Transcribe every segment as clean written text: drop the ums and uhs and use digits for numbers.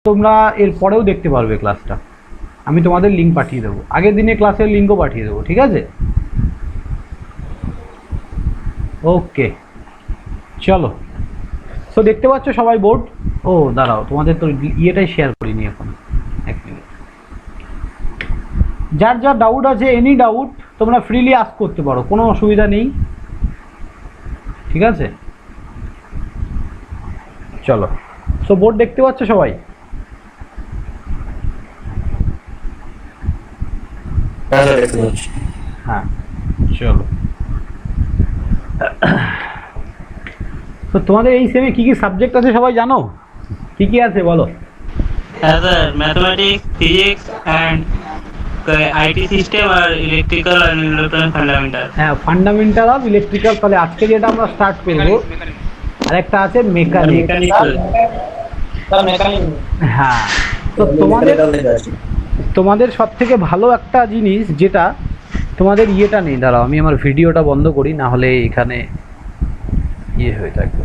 তোমরা এর পরেও দেখতে পারবে ক্লাসটা। আমি তোমাদের লিঙ্ক পাঠিয়ে দেবো, আগের দিনে ক্লাসের লিঙ্কও পাঠিয়ে দেবো, ঠিক আছে? ওকে, চলো। সো দেখতে পাচ্ছ সবাই বোর্ড? ও দাঁড়াও, তোমাদের তো ইয়েটাই শেয়ার করিনি এখন, এক মিনিট। যার যার ডাউট আছে, এনি ডাউট তোমরা ফ্রিলি আস্ক করতে পারো, কোনো অসুবিধা নেই, ঠিক আছে? চলো, সো বোর্ড দেখতে পাচ্ছ সবাই? হ্যাঁ, চলো। তো তোমাদের এই সেমে কি কি সাবজেক্ট আছে সবাই জানো? কি কি আছে বলো? হ্যাঁ স্যার, mathematics, physics and IT system আর ইলেকট্রিক্যাল অ্যান্ড ইলেকট্রনিক ফান্ডামেন্টাল। হ্যাঁ, ফান্ডামেন্টাল অফ ইলেকট্রিক্যাল। তাহলে আজকে যেটা আমরা স্টার্ট করবো, আর একটা আছে মেকানিক্যাল। হ্যাঁ, তো তোমাদের সব থেকে ভালো একটা জিনিস যেটা তোমাদের ইয়েটা নেই, দাঁড়াও আমি আমার ভিডিওটা বন্ধ করি, না হলে এখানে ইয়ে হয়ে থাকবে।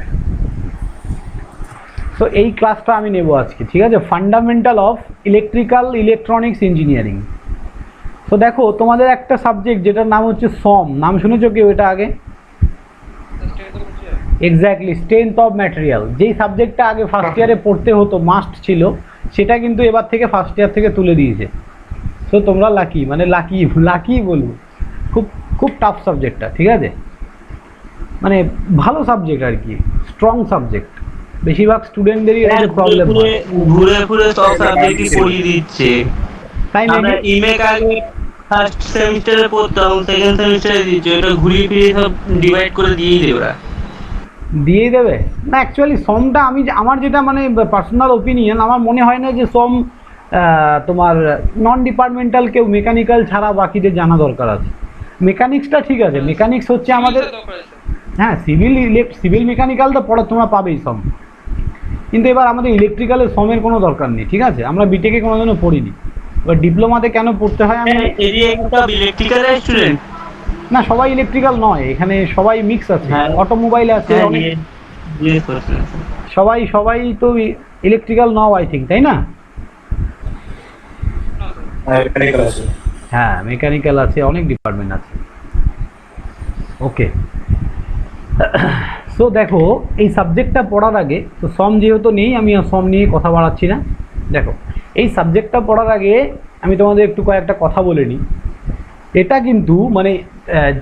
তো এই ক্লাসটা আমি নেব আজকে, ঠিক আছে? Fundamental of electrical electronics engineering. তো দেখো তোমাদের একটা সাবজেক্ট যেটার নাম হচ্ছে সম, নাম শুনেছো কেউ এটা আগে? Exactly, strength of material. যেই সাবজেক্টটা আগে ফার্স্ট ইয়ারে পড়তে হতো, মাস্ট ছিল, সেটা কিন্তু এবার থেকে ফার্স্ট ইয়ার থেকে তুলে দিয়েছে। তো তোমরা লাকি, মানে লাকি লাকি বলবো, খুব খুব টাফ সাবজেক্টটা, ঠিক আছে? মানে ভালো সাবজেক্ট আর কি, স্ট্রং সাবজেক্ট। বেশিরভাগ স্টুডেন্টদেরই এর প্রবলেম হয়, ঘুরে ঘুরে সব সাবজেক্টই পড়িয়ে দিচ্ছে। তাই না? আমরা ইমেক আগে ফার্স্ট সেমিস্টারে পড়তাম, সেকেন্ড সেমিস্টারে দিচ্ছে, এটা ঘুরিয়ে ফিরিয়ে সব ডিভাইড করে দিয়েই দেবে ওরা। দিয়েই দেবে না। অ্যাকচুয়ালি সমটা আমার যেটা মানে পার্সোনাল ওপিনিয়ন, আমার মনে হয় না যে সম তোমার নন ডিপার্টমেন্টাল কেউ মেকানিক্যাল ছাড়া বাকিদের জানা দরকার আছে। মেকানিক্সটা ঠিক আছে, মেকানিক্স হচ্ছে আমাদের, হ্যাঁ সিভিল মেকানিক্যাল তো পড়া তোমরা পাবেই সম, কিন্তু এবার আমাদের ইলেকট্রিক্যালের সমের কোনো দরকার নেই, ঠিক আছে? আমরা বিটেকে কোনোদিনও পড়িনি, এবার ডিপ্লোমাতে কেন পড়তে হয় আমি ইলেকট্রিক্যালের স্টুডেন্ট না, সবাই ইলেকট্রিক্যাল নয়, এখানে সবাই মিক্স আছে, অটোমোবাইল আছে অনেক, সবাই তো ইলেকট্রিক্যাল নাও আই থিঙ্ক, তাই না? হ্যাঁ, মেকানিক্যাল আছে, অনেক ডিপার্টমেন্ট আছে। ওকে, সো দেখো এই সাবজেক্টটা পড়ার আগে, তো সম যেহেতু নেই আমি সম নিয়ে কথা বাড়াচ্ছি না। দেখো এই সাবজেক্টটা পড়ার আগে আমি তোমাদের একটু কয়েকটা কথা বলে নিই। এটা কিন্তু মানে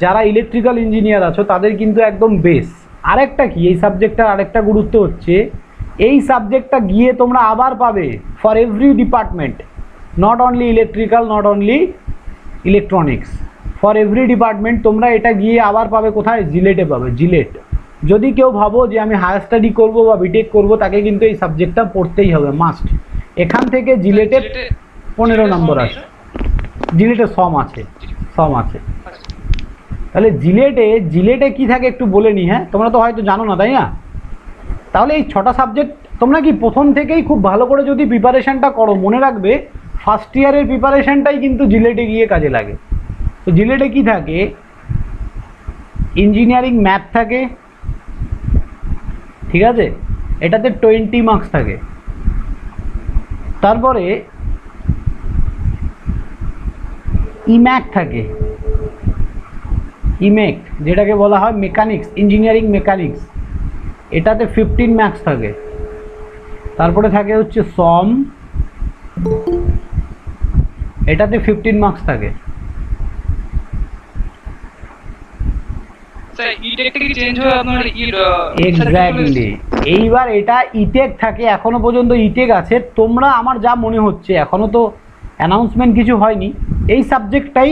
যারা ইলেকট্রিক্যাল ইঞ্জিনিয়ার আছো তাদের কিন্তু একদম বেস। আরেকটা কি, এই সাবজেক্টটার আরেকটা গুরুত্ব হচ্ছে, এই সাবজেক্টটা গিয়ে তোমরা আবার পাবে for every department, not only electrical, not only electronics, for every department তোমরা এটা গিয়ে আবার পাবে কোথায়? জিলেটে পাবে, জিলেট। যদি কেউ ভাবো যে আমি হায়ার স্টাডি করবো বা বিটেক করবো, তাকে কিন্তু এই সাবজেক্টটা পড়তেই হবে, মাস্ট। এখান থেকে জিলেটে 15 নম্বর আসে, জিলেটে সম আছে। তাহলে জিলেটে কি থাকে একটু বলে নি, হ্যাঁ তোমরা তো হয়তো জানো না, তাই না? তাহলে এই 6টা সাবজেক্ট তোমরা কি প্রথম থেকেই খুব ভালো করে যদি প্রিপারেশনটা করো, মনে রাখবে ফার্স্ট ইয়ারের প্রিপারেশনটাই কিন্তু জিলেটে গিয়ে কাজে লাগে। তো জিলেটে কি থাকে? ইঞ্জিনিয়ারিং ম্যাথ থাকে, ঠিক আছে? এটাতে 20 মার্কস থাকে। তারপরে ইম্যাক থাকে, ইমেক যেটাকে বলা হয় মেকানিক্স, ইঞ্জিনিয়ারিং মেকানিক্স, এটাতে 15 মার্কস থাকে। তারপরে থাকে হচ্ছে সম, এটাতে 15 মার্কস থাকে। এক্স্যাক্টলি, এইবার এটা ইটেক থাকে, এখনো পর্যন্ত ইটেক আছে। তোমরা, আমার যা মনে হচ্ছে, এখনো তো অ্যানাউন্সমেন্ট কিছু হয়নি, এই সাবজেক্টটাই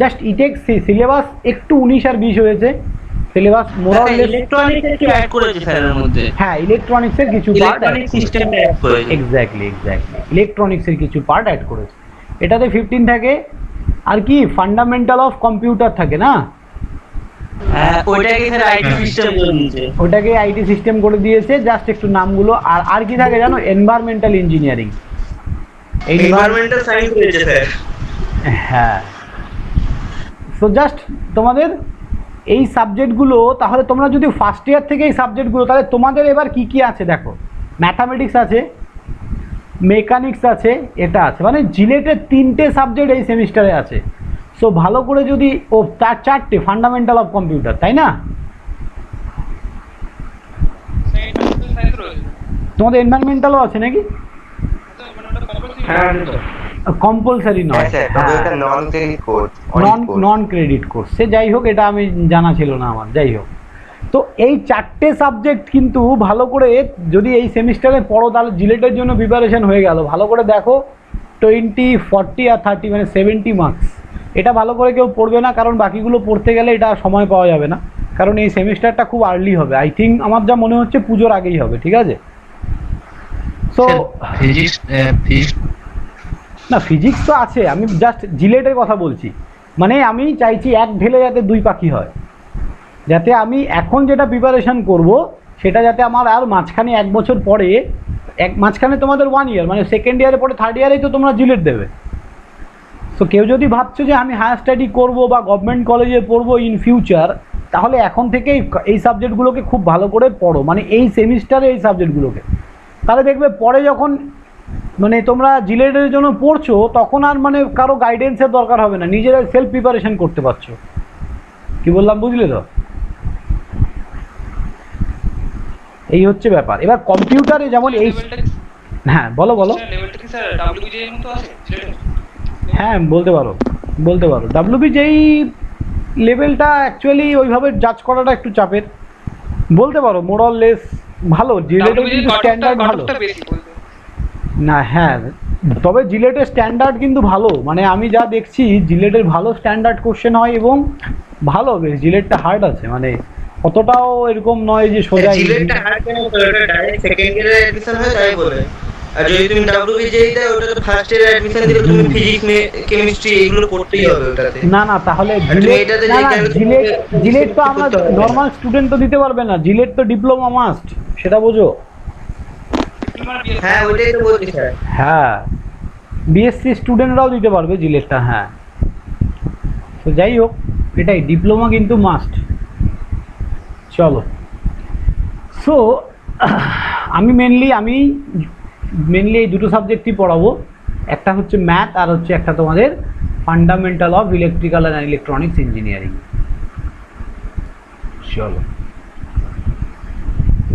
জাস্ট ইটেক সিলেবাস একটু 19 আর 20 হয়েছে সিলেবাস, মোরালেস ইলেকট্রনিক্স একটু অ্যাড করেছে স্যারের মধ্যে। হ্যাঁ, ইলেকট্রনিক্সের কিছু পার্ট ইলেকট্রনিক সিস্টেমটা অ্যাড করেছে। এক্স্যাক্টলি ইলেকট্রনিক্সের কিছু পার্ট অ্যাড করেছে। এটাতে 15 থাকে। আর কি, ফান্ডামেন্টাল অফ কম্পিউটার থাকে না, ওটাকে আইটি সিস্টেম করে দিয়েছে, জাস্ট একটু নামগুলো। আর কি থাকে জানো? এনভায়রনমেন্টাল ইঞ্জিনিয়ারিং, এনভায়রনমেন্টাল সায়েন্স রয়েছে স্যার। হ্যাঁ, সো জাস্ট তোমাদের এই সাবজেক্টগুলো, তাহলে তোমরা যদি ফার্স্ট ইয়ার থেকে এই সাবজেক্টগুলো, তাহলে তোমাদের এবার কি কি আছে দেখো। ম্যাথামেটিক্স আছে, মেকানিক্স আছে, এটা আছে, মানে জিলেটের 3টে সাবজেক্ট এই সেমিস্টারে আছে। সো ভালো করে যদি তার 4টে ফান্ডামেন্টাল অফ কম্পিউটার, তাই না? তোমাদের এনভায়রনমেন্টালও আছে নাকি? হ্যাঁ কম্পালসারি নয়, নন ক্রেডিট কোর্স। সে যাই হোক, এটা আমি জানা ছিল না আমার, যাই হোক। তো এই 4টে সাবজেক্ট কিন্তু ভালো করে যদি এই সেমিস্টারে পড়ো তাহলে জিলেটের জন্য প্রিপারেশন হয়ে গেল। ভালো করে দেখো, 20, 40 আর 30 মানে 70 মার্কস। এটা ভালো করে কেউ পড়বে না, কারণ বাকিগুলো পড়তে গেলে এটা সময় পাওয়া যাবে না, কারণ এই সেমিস্টারটা খুব আর্লি হবে। আই থিঙ্ক আমার যা মনে হচ্ছে পুজোর আগেই হবে, ঠিক আছে? সো না, ফিজিক্স তো আছে, আমি জাস্ট জিলেটের কথা বলছি। মানে আমি চাইছি এক ঢেলে যাতে 2 পাখি হয়, যাতে আমি এখন যেটা প্রিপারেশন করব সেটা যাতে আমার আর মাঝখানে 1 বছর পরে, মাঝখানে তোমাদের 1 ইয়ার মানে সেকেন্ড ইয়ারের পরে থার্ড ইয়ারেই তো তোমরা জিলেট দেবে। সো কেউ যদি ভাবছো যে আমি হায়ার স্টাডি করব বা গভর্নমেন্ট কলেজে পড়বো ইন ফিউচার, তাহলে এখন থেকেই এই সাবজেক্টগুলোকে খুব ভালো করে পড়ো, মানে এই সেমিস্টারে এই সাবজেক্টগুলোকে। তাহলে দেখবে পরে যখন মানে তোমরা জিলেটের জন্য পড়ছো তখন আর মানে কারো গাইডেন্সের দরকার হবে না, নিজেরা সেলফ প্রিপারেশন করতে পারছো। কি বললাম বুঝলে তো? এই হচ্ছে ব্যাপার। এবার কম্পিউটারে যেমন এই, হ্যাঁ বলো বলো। হ্যাঁ বলতে পারো, বলতে পারো। WBJEE লেভেলটা অ্যাকচুয়ালি ওইভাবে জাজ করাটা একটু চাপের, বলতে পারো মোরাল লেস ভালো। জিলেটের কিন্তু স্ট্যান্ডার্ড ভালো না, হ্যাঁ, তবে জিলেটের স্ট্যান্ডার্ড কিন্তু ভালো, মানে আমি যা দেখছি জিলেটের ভালো স্ট্যান্ডার্ড কোশ্চেন হয় এবং ভালো, বেশ জিলেটটা হার্ড আছে, মানে অতটাও এরকম নয় যে সোজা। জিলেটটা হার্ড কেন বলে? ওটা ডাইরেক্ট সেকেন্ড ইয়ারে অ্যাডমিশন হয় তাই বলে। আর যদি তুমি WBJEE দাও ওটা তো ফার্স্ট ইয়ারে অ্যাডমিশন দিলে তুমি ফিজিক্স কেমিস্ট্রি এগুলো পড়তেই হবে ওটাতে। না না, তাহলে জিলেট তো আমরা নর্মাল স্টুডেন্ট তো দিতে পারবে না, জিলেট তো ডিপ্লোমা মাস্ট, সেটা বোঝো। হ্যাঁ ওইটাই তো বলছি স্যার। হ্যাঁ, বিএসসি স্টুডেন্টরাও দিতে পারবে জিলেটটা, হ্যাঁ। তো যাই হোক, এটাই ডিপ্লোমা কিন্তু মাস্ট। চলো, সো আমি মেনলি এই দুটো সাবজেক্টই পড়াবো, একটা হচ্ছে ম্যাথ আর হচ্ছে একটা তোমাদের fundamental of electrical and electronics engineering. চলো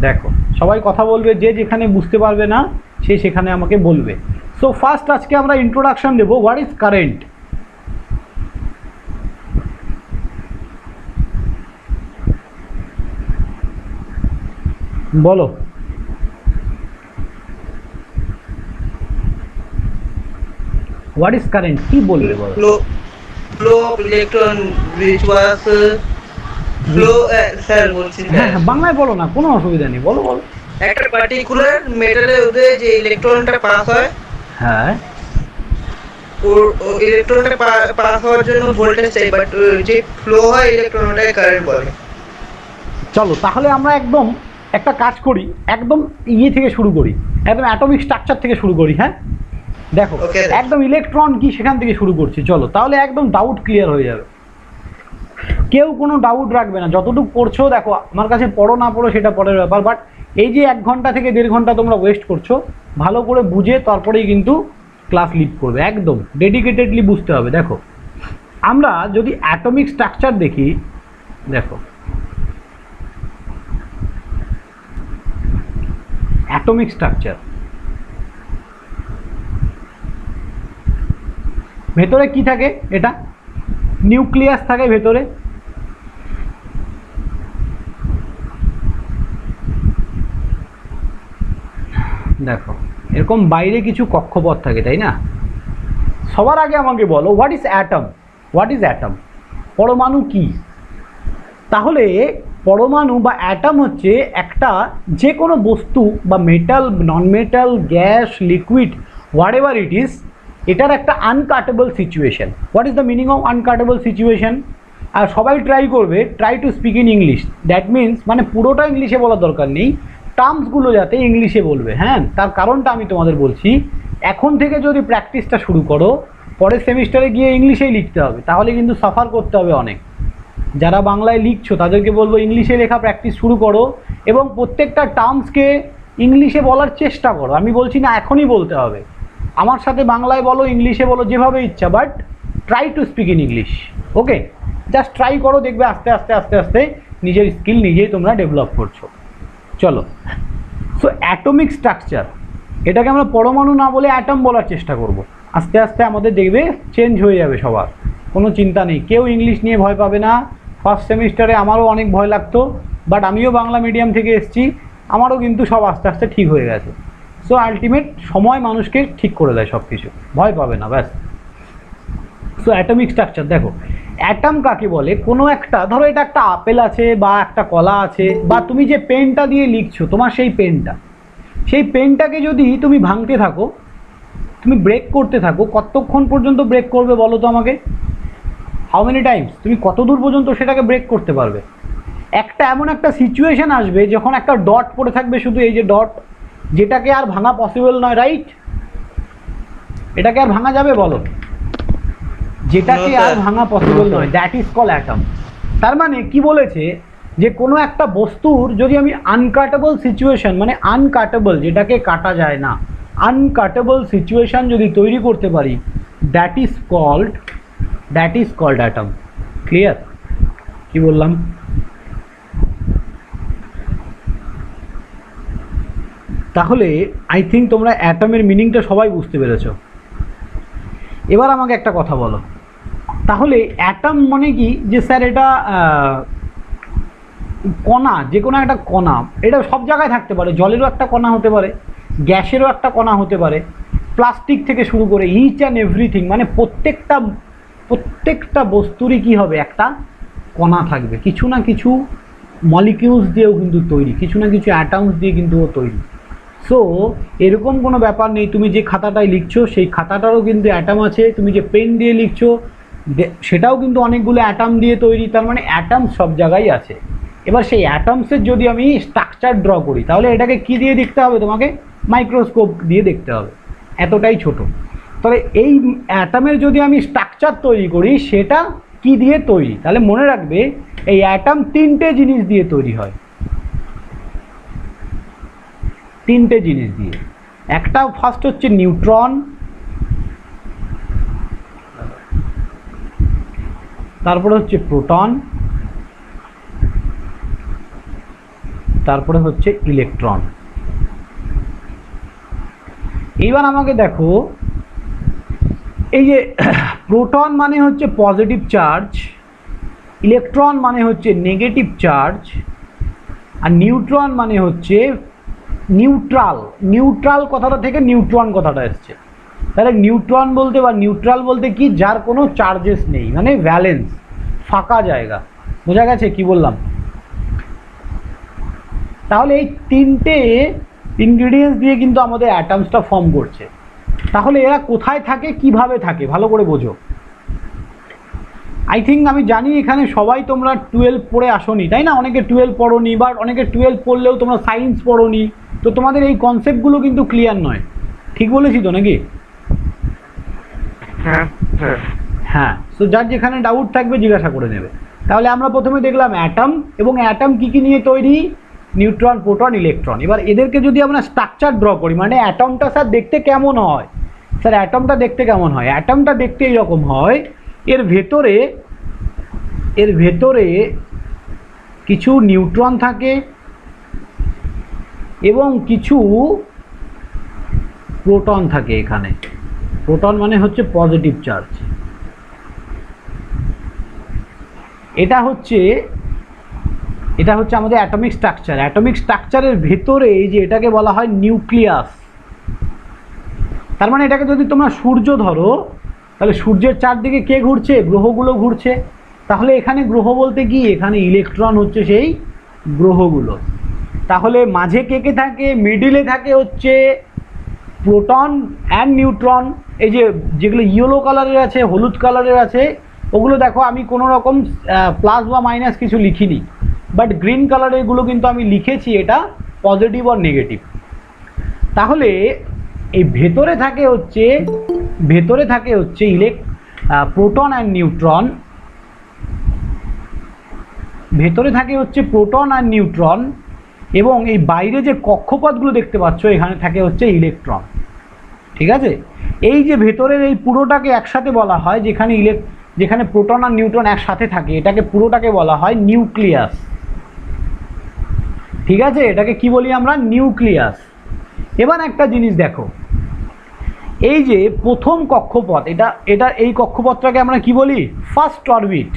দেখো, সবাই কথা বলবে, যে যেখানে বুঝতে পারবে না সে সেখানে আমাকে বলবে। সো ফার্স্ট আজকে আমরা ইন্ট্রোডাকশন দেবো, হোয়াট ইজ কারেন্ট। বলো, হোয়াট ইজ কারেন্ট, কি বলবে বলো? Flow of electron which was flow, sir বলছি। হ্যাঁ বাংলায় বলো না, কোনো অসুবিধা নেই, বলো বলো। একটা পার্টিকুলার মেটালের মধ্যে যে ইলেকট্রনটা পাস হয়, হ্যাঁ, ও ইলেকট্রনটা পাস হওয়ার জন্য ভোল্টেজ চাই, বাট যে ফ্লো হয় ইলেকট্রন ওটাকে কারেন্ট বলে। চলো তাহলে আমরা একদম একটা কাজ করি, একদম থেকে শুরু করি, একদম অ্যাটমিক স্ট্রাকচার থেকে শুরু করি। হ্যাঁ দেখো, একদম ইলেকট্রন কি সেখান থেকে শুরু করছি। চলো তাহলে একদম ডাউট ক্লিয়ার হয়ে যাবে, কেউ কোনো ডাউট রাখবে না। যতটুকু পড়ছো দেখো, আমার কাছে পড়ো না পড়ো সেটা পরের ব্যাপার, বাট এই যে 1 ঘন্টা থেকে 1.5 ঘন্টা তোমরা ওয়েস্ট করছো, ভালো করে বুঝে তারপরেই কিন্তু ক্লাস লিড করবে, একদম ডেডিকেটেডলি বুঝতে হবে। দেখো আমরা যদি অ্যাটমিক স্ট্রাকচার দেখি, দেখো অ্যাটমিক স্ট্রাকচার, ভেতরে কি থাকে? এটা নিউক্লিয়াস থাকে ভেতরে, দেখো এরকম বাইরে কিছু কক্ষপথ থাকে, তাই না? সবার আগে আমাকে বলো, what is atom? What is atom? পরমাণু কি? তাহলে পরমাণু বা অ্যাটম হচ্ছে একটা যে কোনো বস্তু বা metal, non metal, gas, liquid, what ever it is, এটার একটা uncuttable situation. What is the meaning of uncuttable situation? আর সবাই ট্রাই করবে, try to speak in English. That means মানে পুরোটা ইংলিশে বলার দরকার নেই, টার্মসগুলো যাতে ইংলিশে বলবে। হ্যাঁ, তার কারণটা আমি তোমাদের বলছি, এখন থেকে যদি প্র্যাকটিসটা শুরু করো, পরের সেমিস্টারে গিয়ে ইংলিশেই লিখতে হবে, তাহলে কিন্তু সাফার করতে হবে অনেক। যারা বাংলায় লিখছো তাদেরকে বলবো ইংলিশে লেখা প্র্যাকটিস শুরু করো, এবং প্রত্যেকটা টার্মসকে ইংলিশে বলার চেষ্টা করো। আমি বলছি না এখনই বলতে হবে, আমার সাথে বাংলায় বলো, ইংলিশে বলো, যেভাবে ইচ্ছা, but try to speak in English. Okay, just try করো, দেখবে আস্তে আস্তে আস্তে আস্তে নিজের স্কিল নিজেই তোমরা ডেভেলপ করছো। চলো, সো অ্যাটমিক স্ট্রাকচার, এটাকে আমরা পরমাণু না বলে অ্যাটম বলার চেষ্টা করব। আস্তে আস্তে আমাদের দেখবে চেঞ্জ হয়ে যাবে সবার, কোনো চিন্তা নেই। কেউ ইংলিশ নিয়ে ভয় পাবে না। ফার্স্ট সেমিস্টারে আমারও অনেক ভয় লাগতো, বাট আমিও বাংলা মিডিয়াম থেকে এসেছি, আমারও কিন্তু সব আস্তে আস্তে ঠিক হয়ে গেছে। সো আলটিমেট সময় মানুষকে ঠিক করে দেয় সব কিছু, ভয় পাবে না, ব্যাস। সো অ্যাটমিক স্ট্রাকচার দেখো, অ্যাটম কাকে বলে? কোনো একটা, ধরো এটা একটা আপেল আছে বা একটা কলা আছে, বা তুমি যে পেনটা দিয়ে লিখছো তোমার সেই পেনটাকে যদি তুমি ভাঙতে থাকো, তুমি ব্রেক করতে থাকো, কতক্ষণ পর্যন্ত ব্রেক করবে বলো তো আমাকে? How many Times? তুমি কত দূর পর্যন্ত সেটাকে ব্রেক করতে পারবে? একটা এমন একটা সিচুয়েশন আসবে যখন একটা ডট পড়ে থাকবে, শুধু এই যে ডট, যেটাকে আর ভাঙা পসিবল নয়, রাইট? এটাকে আর ভাঙা যাবে বলো? যেটাকে আর ভাঙা পসিবল নয়, দ্যাট ইজ কল অ্যাটম। তার মানে কি বলেছে, যে কোনো একটা বস্তুর যদি আমি আনকাটেবল সিচুয়েশন, মানে আনকাটেবল, যেটাকে কাটা যায় না, আনকাটেবল সিচুয়েশন যদি তৈরি করতে পারি, that is called atom. Clear? কি বললাম? তাহলে আই থিঙ্ক তোমরা অ্যাটমের মিনিংটা সবাই বুঝতে পেরেছো। এবার আমাকে একটা কথা বলো, তাহলে অ্যাটম মানে কি? যে স্যার এটা কণা, যে কোনো একটা কণা, এটা সব জায়গায় থাকতে পারে, জলেরও একটা কণা হতে পারে, গ্যাসেরও একটা কণা হতে পারে, প্লাস্টিক থেকে শুরু করে ইচ অ্যান্ড এভরিথিং, মানে প্রত্যেকটা বস্তুরই কি হবে? একটা কণা থাকবে, কিছু না কিছু মলিকিউলস দিয়েও কিন্তু তৈরি, কিছু না কিছু অ্যাটমস দিয়ে কিন্তু ও তৈরি। সো এরকম কোনো ব্যাপার নেই, তুমি যে খাতাটায় লিখছো সেই খাতাটারও কিন্তু অ্যাটম আছে, তুমি যে পেন দিয়ে লিখছো সেটাও কিন্তু অনেকগুলো অ্যাটম দিয়ে তৈরি, তার মানে অ্যাটম সব জায়গায় আছে। এবার সেই অ্যাটমসের যদি আমি স্ট্রাকচার ড্র করি, তাহলে এটাকে কি দিয়ে দেখতে হবে? তোমাকে মাইক্রোস্কোপ দিয়ে দেখতে হবে, এতটাই ছোট। তবে এই অ্যাটমের যদি আমি স্ট্রাকচার তৈরি করি, সেটা কি দিয়ে তৈরি? তাহলে মনে রাখবে এই অ্যাটম তিনটে জিনিস দিয়ে তৈরি হয়, তিনটে জিনিস দিয়ে। একটা ফার্স্ট হচ্ছে নিউট্রন, তারপরে হচ্ছে প্রোটন, তারপরে হচ্ছে ইলেকট্রন। এইবার আমাকে দেখো, এই যে প্রোটন মানে হচ্ছে পজিটিভ চার্জ, ইলেকট্রন মানে হচ্ছে নেগেটিভ চার্জ, আর নিউট্রন মানে হচ্ছে নিউট্রাল। নিউট্রাল কথাটা থেকে নিউট্রন কথাটা এসছে। তাহলে নিউট্রন বলতে বা নিউট্রাল বলতে কি? যার কোনো চার্জেস নেই, মানে ভ্যালেন্স, ফাঁকা জায়গা। বোঝা গেছে কি বললাম? তাহলে এই তিনটে ইনগ্রিডিয়েন্টস দিয়ে কিন্তু আমাদের অ্যাটমসটা ফর্ম করছে। তাহলে এরা কোথায় থাকে, কিভাবে থাকে, ভালো করে বোঝো। আই থিঙ্ক আমি জানি এখানে সবাই তোমরা 12 পড়ে আসোনি, তাই না? অনেকে 12 পড়োনি, বা অনেকে 12 পড়লেও তোমরা সায়েন্স পড়োনি, তো তোমাদের এই কনসেপ্টগুলো কিন্তু ক্লিয়ার নয়। ঠিক বলেছি তো নাকি? হ্যাঁ, তো যার যেখানে ডাউট থাকবে জিজ্ঞাসা করে নেবে। তাহলে আমরা প্রথমে দেখলাম অ্যাটম, এবং অ্যাটম কী কী নিয়ে তৈরি? Neutron, proton, electron. এবার এদেরকে যদি আমরা স্ট্রাকচার ড্র করি, মানে অ্যাটমটা স্যার দেখতে কেমন হয়? স্যার অ্যাটমটা দেখতে কেমন হয়? অ্যাটমটা দেখতে এইরকম হয়, এর ভেতরে কিছু নিউট্রন থাকে এবং কিছু প্রোটন থাকে। এখানে প্রোটন মানে হচ্ছে পজিটিভ চার্জ। এটা হচ্ছে আমাদের অ্যাটমিক স্ট্রাকচার। অ্যাটমিক স্ট্রাকচারের ভেতরে এই যে এটাকে বলা হয় নিউক্লিয়াস। তার মানে এটাকে যদি তোমরা সূর্য ধরো, তাহলে সূর্যের চারদিকে কে ঘুরছে? গ্রহগুলো ঘুরছে। তাহলে এখানে গ্রহ বলতে কি? এখানে ইলেকট্রন হচ্ছে সেই গ্রহগুলো। তাহলে মাঝে কে কে থাকে? মিডিলে থাকে হচ্ছে প্রোটন অ্যান্ড নিউট্রন। এই যে যেগুলো ইয়েলো কালারের আছে, হলুদ কালারের আছে, ওগুলো দেখো আমি কোনো রকম প্লাস বা মাইনাস কিছু লিখিনি, বাট গ্রিন কালারেরগুলো কিন্তু আমি লিখেছি এটা পজিটিভ আর নেগেটিভ। তাহলে এই ভেতরে থাকে হচ্ছে প্রোটন অ্যান্ড নিউট্রন। ভেতরে থাকে হচ্ছে প্রোটন আর নিউট্রন, এবং এই বাইরে যে কক্ষপথগুলো দেখতে পাচ্ছ এখানে থাকে হচ্ছে ইলেকট্রন। ঠিক আছে, এই যে ভেতরের এই পুরোটাকে একসাথে বলা হয়, যেখানে প্রোটন আর নিউট্রন একসাথে থাকে, এটাকে পুরোটাকে বলা হয় নিউক্লিয়াস। ঠিক আছে, এটাকে কি বলি আমরা? নিউক্লিয়াস। এবার একটা জিনিস দেখো, এই যে প্রথম কক্ষপথ, এই কক্ষপথটাকে আমরা কি বলি? First orbit.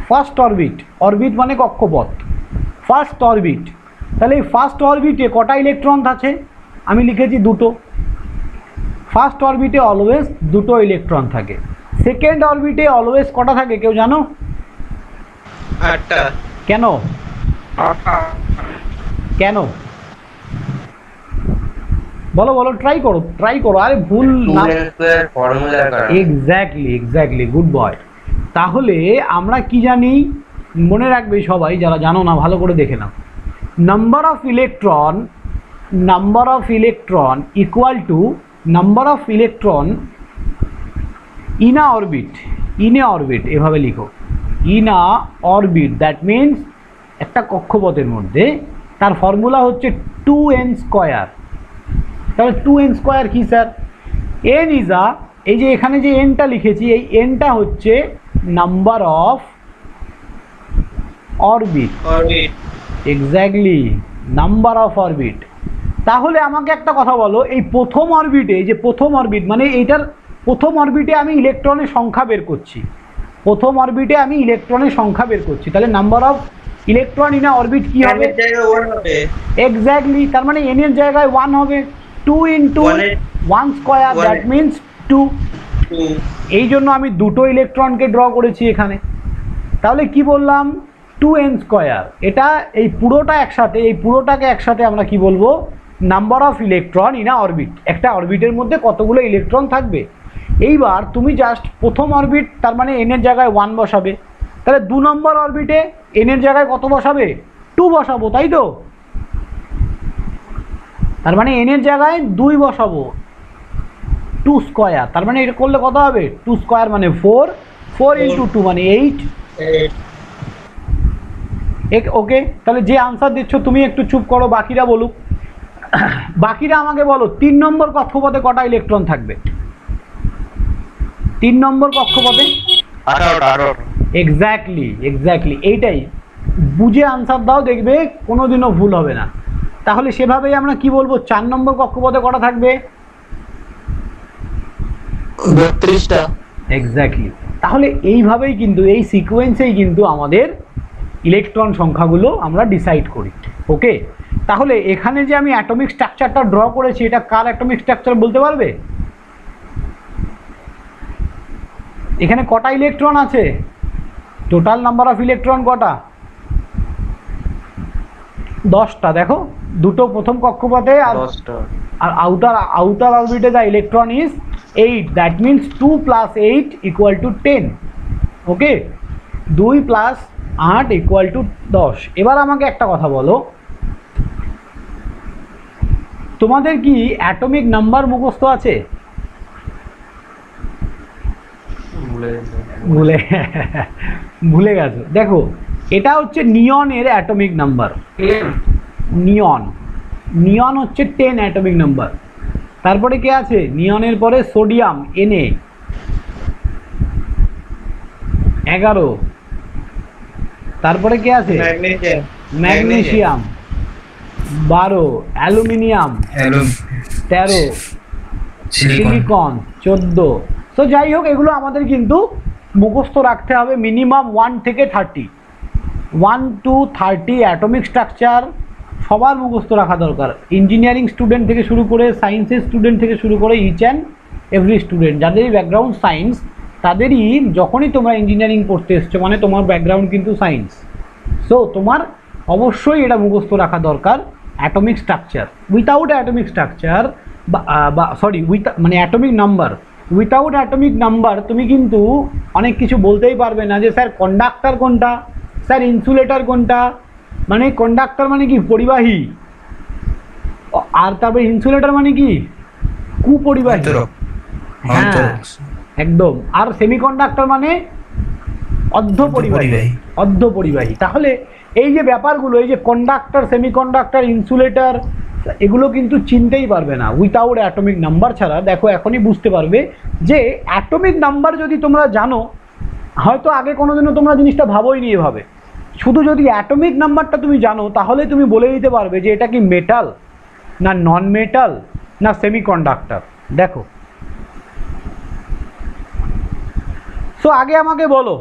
First orbit, orbit মানে কক্ষপথ, ফার্স্ট অরবিট। তাহলে এই ফার্স্ট অরবিটে কটা ইলেকট্রন আছে? আমি লিখেছি দুটো। ফার্স্ট অরবিটে অলওয়েজ দুটো ইলেকট্রন থাকে। সেকেন্ড অরবিটে অলওয়েজ কটা থাকে কেউ জানো? 8টা। কেন? কেন বলো বলো, ট্রাই করো। আরে ভুল না। Exactly, good boy. তাহলে আমরা কি জানি? মনে রাখবে সবাই, যারা জানো না ভালো করে দেখে নাও। Number of electron equal to number of electron in a orbit. এভাবে লিখো, in a orbit. That means একটা কক্ষপথের মধ্যে তার ফর্মুলা হচ্ছে 2n স্কয়ার। তাহলে 2n স্কয়ার কি স্যার? n ইজ আ, এই যে এখানে যে nটা লিখেছি, এই nটা হচ্ছে number of orbit. Exactly, number of orbit. তাহলে আমাকে একটা কথা বলো, এই প্রথম অরবিটে, এই যে প্রথম অরবিট মানে এইটার প্রথম অরবিটে আমি ইলেকট্রনের সংখ্যা বের করছি। তাহলে number of electron in a orbit কি হবে? এক্স্যাক্টলি, তার মানে n এর জায়গায় 1 হবে। 2 ইন্টু 1 স্কয়ার, দ্যাট মিনস 2। এই জন্য আমি দুটো ইলেকট্রনকে ড্র করেছি এখানে। তাহলে কি বললাম? 2n square. এটা এই পুরোটাকে একসাথে আমরা কি বলবো? Number of electron in a orbit. একটা অরবিটের মধ্যে কতগুলো ইলেকট্রন থাকবে। এইবার তুমি জাস্ট প্রথম অরবিট, তার মানে n এর জায়গায় 1 বসাবে। তাহলে 2 নম্বর অরবিটে n এর জায়গায় কত বসাবে? 2 বসাবো, তাই তো? তার মানে n এর জায়গায় 2 বসাবো, 2 স্কয়ার। তার মানে এটা করলে কত হবে? 2 স্কয়ার মানে 4, 4 ইন্টু 2 মানে 8। ওকে, তাহলে যে আনসার দিচ্ছ তুমি একটু চুপ করো, বাকিরা বলুক। বাকিরা আমাকে বলো, 3 নম্বর কক্ষপথে কটা ইলেকট্রন থাকবে? 3 নম্বর কক্ষপথে 18। এক্স্যাক্টলি, এইটাই বুঝে আনসার দাও, দেখবে কোনোদিনও ভুল হবে না। তাহলে সেভাবেই আমরা কি বলবো? 4 নম্বর কক্ষপথে কটা থাকবে? 32টা। এক্স্যাক্টলি। তাহলে এইভাবেই কিন্তু, এই সিকোয়েন্সেই কিন্তু আমাদের ইলেকট্রন সংখ্যাগুলো আমরা ডিসাইড করি। ওকে, তাহলে এখানে যে আমি অ্যাটমিক স্ট্রাকচারটা ড্র করেছি, এটা কার অ্যাটমিক স্ট্রাকচার বলতে পারবে? এখানে কটা ইলেকট্রন আছে? টোটাল নাম্বার অফ ইলেকট্রন কটা? 10টা। দেখো, দুটো প্রথম কক্ষপথে আর আউটার অরবিটে the electron is 8। That means 2 + 8 = 10। Okay, 2 + 8 = 10। এবার আমাকে একটা কথা বলো, তোমাদের কি অ্যাটমিক নাম্বার মুখস্থ আছে? ভুলে গেছো। দেখো, এটা হচ্ছে নিয়নের অ্যাটমিক নাম্বার। নিয়ন হচ্ছে 10 অ্যাটমিক নাম্বার। তারপরে কে আছে? নিয়নের পরে সোডিয়াম Na 11। তারপরে কে আছে? Magnesium 12, aluminium 13, silicon 14। তো যাই হোক, এগুলো আমাদের কিন্তু মুখস্থ রাখতে হবে মিনিমাম 1 থেকে 30। 1 to 30 অ্যাটমিক স্ট্রাকচার সবার মুখস্থ রাখা দরকার। ইঞ্জিনিয়ারিং স্টুডেন্ট থেকে শুরু করে, সায়েন্সের স্টুডেন্ট থেকে শুরু করে, ইচ অ্যান্ড এভরি স্টুডেন্ট যাদেরই ব্যাকগ্রাউন্ড সায়েন্স, তাদেরই যখনই তোমরা ইঞ্জিনিয়ারিং পড়তে এসছো মানে তোমার ব্যাকগ্রাউন্ড কিন্তু সায়েন্স। সো তোমার অবশ্যই এটা মুখস্থ রাখা দরকার, atomic structure. Without atomic structure মানে atomic number, without atomic number তুমি কিন্তু অনেক কিছু বলতেই পারবে না যে স্যার কন্ডাক্টর কোনটা, স্যার ইনসুলেটর কোনটা। মানে কন্ডাক্টর মানে কি? পরিবাহী। আর তারপরে ইনসুলেটর মানে কি? কুপরিবাহী। হ্যাঁ, একদম। আর সেমিকন্ডাক্টর মানে অর্ধপরিবাহী। তাহলে এই যে ব্যাপারগুলো, এই যে কন্ডাক্টর, সেমিকন্ডাক্টর, ইনসুলেটর, এগুলো কিন্তু চিনতেই পারবে না উইথাউট অ্যাটমিক নাম্বার ছাড়া। দেখো এখনই বুঝতে পারবে যে অ্যাটমিক নাম্বার যদি তোমরা জানো, হয়তো আগে কোনোদিনও তোমরা জিনিসটা ভাবোই নি এভাবে, শুধু যদি অ্যাটমিক নাম্বারটা তুমি জানো তাহলে তুমি বলে দিতে পারবে যে এটা কি মেটাল না নন মেটাল না সেমিকন্ডাক্টর। দেখো, সো আগে আমাকে বলো,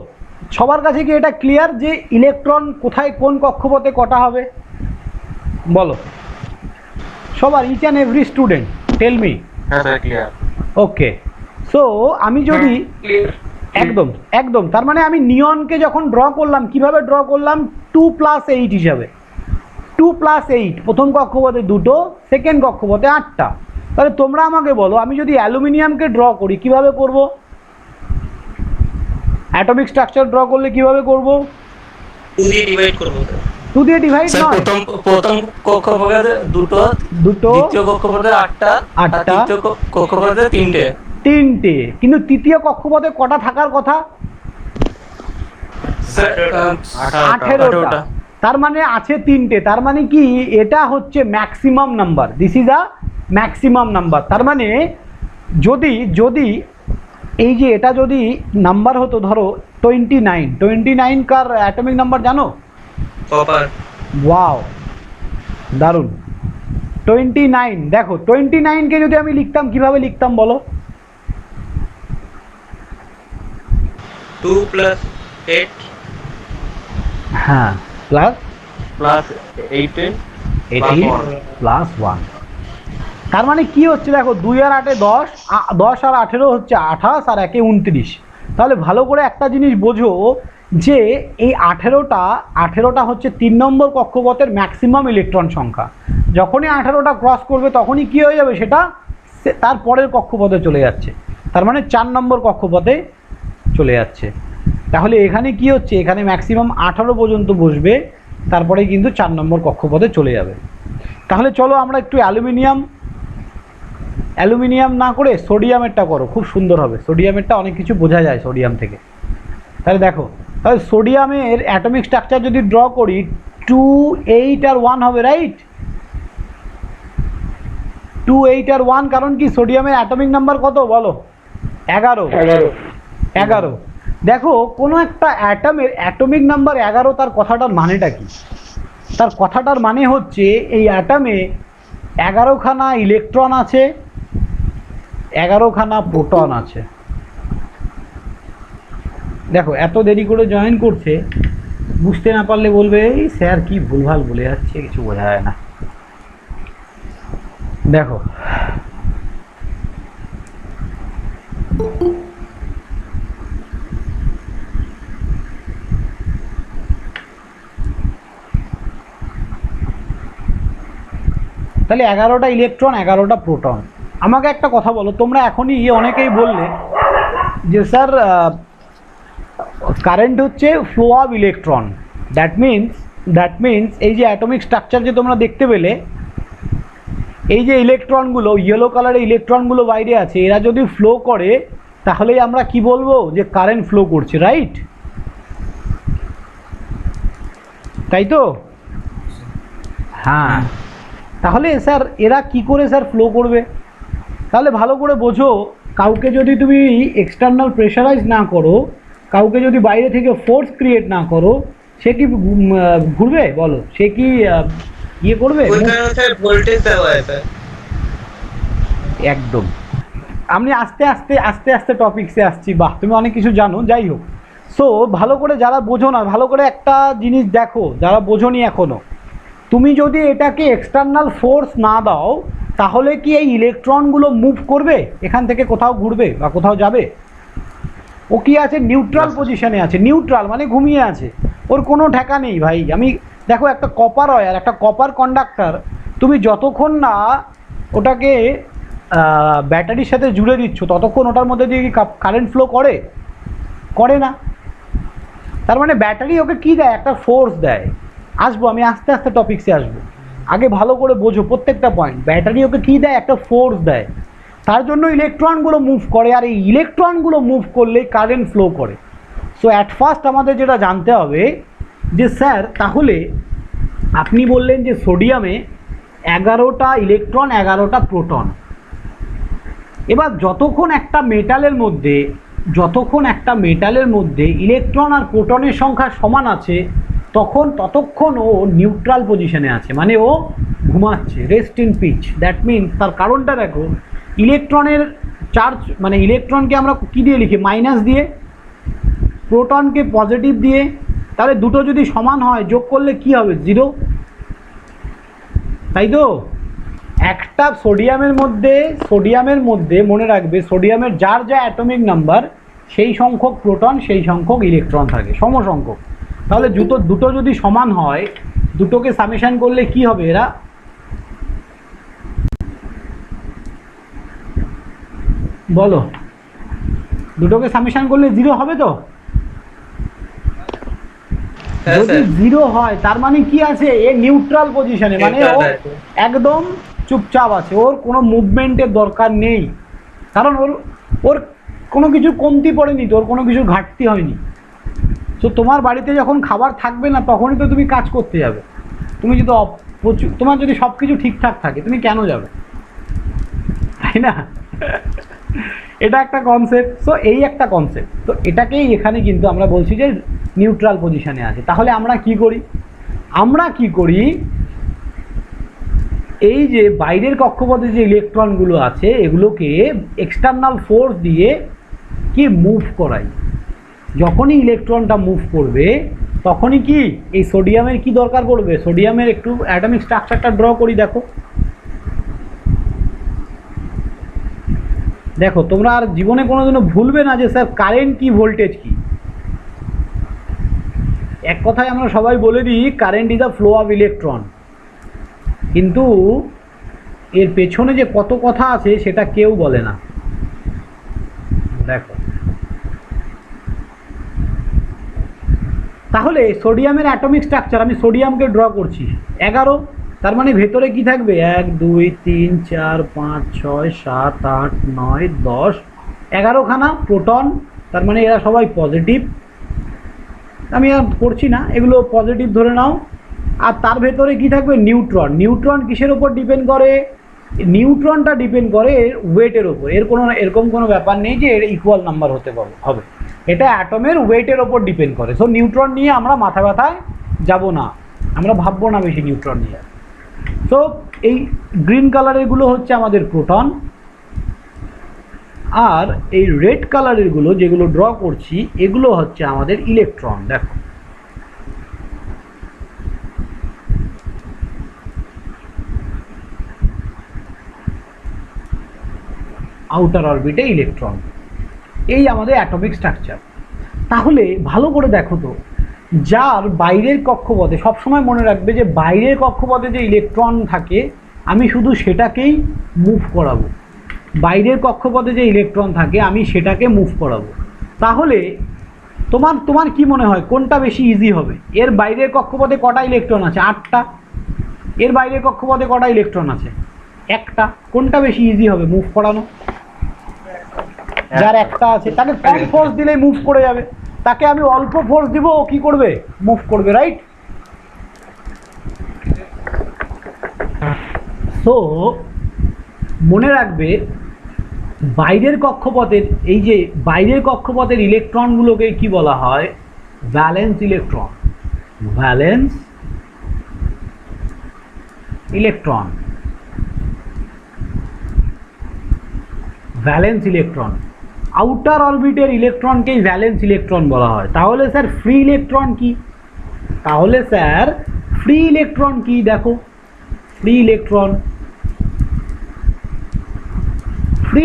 সবার কাছে কি এটা ক্লিয়ার যে ইলেকট্রন কোথায় কোন কক্ষপথে কটা হবে? বলো সবার, each and every student tell me. হ্যাঁ স্যার ক্লিয়ার। ওকে, সো আমি যদি একদম একদম, তার মানে আমি নিয়নকে যখন ড্র করলাম, কিভাবে ড্র করলাম? 2+8 হিসাবে। 2+8, প্রথম কক্ষপথে 2টো, সেকেন্ড কক্ষপথে 8টা। তাহলে তোমরা আমাকে বলো, আমি যদি অ্যালুমিনিয়ামকে ড্র করি কিভাবে করব? অ্যাটমিক স্ট্রাকচার ড্র করলে কিভাবে করব? 2 দিয়ে ডিভাইড করব। 2 দিয়ে ডিভাইড স্যার নয়, প্রথম কক্ষপথে দুটো, দুটো, দ্বিতীয় কক্ষপথে 8টা, আর আটটা, তৃতীয় কক্ষপথে 3টে। 3টে। কিন্তু তৃতীয় কক্ষপথে কটা থাকার কথা? স্যার 18টা। তার মানে আছে 3টে। তার মানে কি এটা হচ্ছে maximum number, this is a maximum number. তার মানে যদি যদি এই যে এটা যদি নাম্বার হতো ধরো 29, 29 কার অ্যাটমিক নাম্বার জানো? কপার। ওয়াও, দারুণ। 29, দেখো 29কে যদি আমি লিখতাম কিভাবে লিখতাম বলো? 2 + 8 হ্যাঁ, প্লাস প্লাস 18 +1। তার মানে কি হচ্ছে দেখো, 2 আর 8 10, 10 আর 18 হচ্ছে 28, আর 1 29। তাহলে ভালো করে একটা জিনিস বোঝো যে এই 18টা হচ্ছে 3 নম্বর কক্ষপথের ম্যাক্সিমাম ইলেকট্রন সংখ্যা। যখনই 18টা ক্রস করবে তখনই কি হয়ে যাবে, সেটা তার পরের কক্ষপথে চলে যাচ্ছে। তার মানে 4 নম্বর কক্ষপথে চলে যাচ্ছে। তাহলে এখানে কি হচ্ছে, এখানে ম্যাক্সিমাম 18 পর্যন্ত বসবে, তারপরে কিন্তু 4 নম্বর কক্ষপথে চলে যাবে। তাহলে চলো আমরা একটু অ্যালুমিনিয়াম না করে সোডিয়ামেরটা করো, খুব সুন্দর হবে। সোডিয়ামেরটা অনেক কিছু বোঝা যায় সোডিয়াম থেকে। তাহলে দেখো, তাহলে সোডিয়ামের অ্যাটমিক স্ট্রাকচার যদি ড্র করি 2, 8 আর 1 হবে, রাইট? 2, 8 আর 1, কারণ কি সোডিয়ামের অ্যাটমিক নাম্বার কত বলো? 11। দেখো কোনো একটা অ্যাটমের অ্যাটমিক নাম্বার 11, তার কথাটার মানেটা কি? তার কথাটার মানে হচ্ছে এই অ্যাটমে 11খানা ইলেকট্রন আছে, 11খানা প্রোটন আছে। দেখো এত দেরি করে জয়েন করছে, বুঝতে না পারলে বলবে এই স্যার কি ভুলভাল বলে যাচ্ছে, কিছু বোঝা যায় না। দেখো তাহলে 11টা ইলেকট্রন, 11টা প্রোটন। আমাকে একটা কথা বলো, তোমরা এখনই অনেকেই বললে যে স্যার কারেন্ট হচ্ছে flow of electron. That means এই যে অ্যাটমিক স্ট্রাকচার যে তোমরা দেখতে পেলে, এই যে ইলেকট্রনগুলো, ইয়েলো কালারের ইলেকট্রনগুলো বাইরে আছে, এরা যদি ফ্লো করে তাহলেই আমরা কি বলবো, যে কারেন্ট ফ্লো করছে, রাইট? তাই তো? হ্যাঁ। তাহলে স্যার এরা কি করে স্যার ফ্লো করবে? তাহলে ভালো করে বোঝো, কাউকে যদি তুমি এক্সটার্নাল প্রেশারাইজ না করো, কাউকে যদি বাইরে থেকে ফোর্স ক্রিয়েট না করো, সে কি ঘুরবে বলো? সে কি ইয়ে করবে? ওইখানে স্যার ভোল্টেজ দেওয়া আছে। একদম। আমি আস্তে আস্তে টপিকসে আসছি। বাহ, তুমি অনেক কিছু জানো। যাই হোক, সো ভালো করে যারা বোঝো না, ভালো করে একটা জিনিস দেখো, যারা বোঝোনি এখনো, তুমি যদি এটাকে এক্সটার্নাল ফোর্স না দাও তাহলে কি এই ইলেকট্রনগুলো মুভ করবে? এখান থেকে কোথাও ঘুরবে বা কোথাও যাবে? ও কি আছে, নিউট্রাল পজিশনে আছে। নিউট্রাল মানে ঘুমিয়ে আছে, ওর কোনো ঠেকা নেই ভাই। আমি দেখো একটা কপার ওয়্যার, একটা কপার কন্ডাক্টর, তুমি যতক্ষণ না ওটাকে ব্যাটারির সাথে জুড়ে দিচ্ছ ততক্ষণ ওটার মধ্যে দিয়ে কি কারেন্ট ফ্লো করে না। তার মানে ব্যাটারি ওকে কি দেয়, একটা ফোর্স দেয়। আসবো, আমি আস্তে আস্তে টপিক্সে আসবো, আগে ভালো করে বোঝো প্রত্যেকটা পয়েন্ট। ব্যাটারি ওকে কী দেয়, একটা ফোর্স দেয়, তার জন্য ইলেকট্রনগুলো মুভ করে, আর এই ইলেকট্রনগুলো মুভ করলেই কারেন্ট ফ্লো করে। সো অ্যাট ফার্স্ট আমাদের যেটা জানতে হবে যে স্যার তাহলে আপনি বললেন যে সোডিয়ামে 11টা ইলেকট্রন 11টা প্রোটন। এবার যতক্ষণ একটা মেটালের মধ্যে ইলেকট্রন আর প্রোটনের সংখ্যা সমান আছে ততক্ষণ ও নিউট্রাল পজিশনে আছে, মানে ও ঘুমাচ্ছে, rest in peace. That means তার কারণটা দেখো, ইলেকট্রনের চার্জ মানে ইলেকট্রনকে আমরা কী দিয়ে লিখি? মাইনাস দিয়ে, প্রোটনকে পজিটিভ দিয়ে। তাহলে দুটো যদি সমান হয় যোগ করলে কি হবে? 0, তাই তো? একটা সোডিয়ামের মধ্যে মনে রাখবে, সোডিয়ামের যার যা অ্যাটমিক নাম্বার সেই সংখ্যক প্রোটন সেই সংখ্যক ইলেকট্রন থাকে, সমসংখ্যক। তাহলে দুটো যদি সমান হয়, দুটোকে সামেশন করলে কি হবে? এরা বলো, দুটোকে সামেশন করলে 0 হবে তো? যদি 0 হয় তার মানে কি আছে? এ নিউট্রাল পজিশনে, মানে ও একদম চুপচাপ আছে, ওর কোনো মুভমেন্টের দরকার নেই, কারণ ওর কোনো কিছু কমতি পড়েনি, তো ওর কোনো কিছু ঘাটতি হয়নি। তো তোমার বাড়িতে যখন খাবার থাকবে না তখনই তো তুমি কাজ করতে যাবে। তুমি যদি তোমার যদি সব কিছু ঠিকঠাক থাকে তুমি কেন যাবে, তাই না? এটা একটা কনসেপ্ট। সো এই একটা কনসেপ্ট, তো এটাকেই এখানে কিন্তু আমরা বলছি যে নিউট্রাল পজিশনে আছে। তাহলে আমরা কি করি? এই যে বাইরের কক্ষপথে যে ইলেকট্রনগুলো আছে এগুলোকে এক্সটার্নাল ফোর্স দিয়ে কি মুভ করাই। যখনই ইলেকট্রনটা মুভ করবে তখনই কি এই সোডিয়ামের কি দরকার পড়বে? সোডিয়ামের একটু অ্যাটমিক স্ট্রাকচারটা ড্র করি। দেখো তোমরা আর জীবনে কোনোদিনও ভুলবে না যে স্যার কারেন্ট কি, ভোল্টেজ কি। এক কথায় আমরা সবাই বলে দিই current is a flow of electron, কিন্তু এর পেছনে যে কত কথা আছে সেটা কেউ বলে না। দেখো তাহলে সোডিয়ামের অ্যাটমিক স্ট্রাকচার, আমি সোডিয়ামকে ড্র করছি 11, তার মানে ভেতরে কি থাকবে? 1 2 3 4 5 6 7 8 9 10, 11খানা প্রোটন, তার মানে এরা সবাই পজিটিভ। আমি আর করছি না, এগুলো পজিটিভ ধরে নাও। আর তার ভেতরে কি থাকবে? নিউট্রন। নিউট্রন কিসের ওপর ডিপেন্ড করে? নিউট্রনটা ডিপেন্ড করে এর ওয়েটের ওপর। এরকম কোনো ব্যাপার নেই যে এর ইকুয়াল নাম্বার হবে, এটা অ্যাটমের ওয়েটের ওপর ডিপেন্ড করে। সো নিউট্রন নিয়ে আমরা মাথা ব্যথায় যাব না, আমরা ভাববো না বেশি নিউট্রন নিয়ে। সো এই গ্রিন কালারেরগুলো হচ্ছে আমাদের প্রোটন, আর এই রেড কালারেরগুলো যেগুলো ড্র করছি এগুলো হচ্ছে আমাদের ইলেকট্রন। দেখো আউটার অরবিটে ইলেকট্রন, এই আমাদের অ্যাটমিক স্ট্রাকচার। তাহলে ভালো করে দেখো তো, যার বাইরের কক্ষপথে, সবসময় মনে রাখবে যে বাইরের কক্ষপথে যে ইলেকট্রন থাকে আমি শুধু সেটাকেই মুভ করাবো। বাইরের কক্ষপথে যে ইলেকট্রন থাকে আমি সেটাকে মুভ করাবো। তাহলে তোমার কি মনে হয় কোনটা বেশি ইজি হবে? এর বাইরের কক্ষপথে কটা ইলেকট্রন আছে? 8টা। এর বাইরের কক্ষপথে কটা ইলেকট্রন আছে? 1টা। কোনটা বেশি ইজি হবে মুভ করানো? যার 1টা আছে, তাকে কম ফোর্স দিলেই মুভ করে যাবে, তাকে আমি অল্প ফোর্স দিব ও কি করবে? মুভ করবে, রাইট? সো মনে রাখবে বাইরের কক্ষপথের, এই যে বাইরের কক্ষপথের ইলেকট্রনগুলোকে কি বলা হয়? Valence electron. Valence electron, valence electron. Outer অরবিটের ইলেকট্রনকেই ভ্যালেন্স ইলেকট্রন বলা হয়। তাহলে স্যার ফ্রি ইলেকট্রন কি? দেখো ফ্রি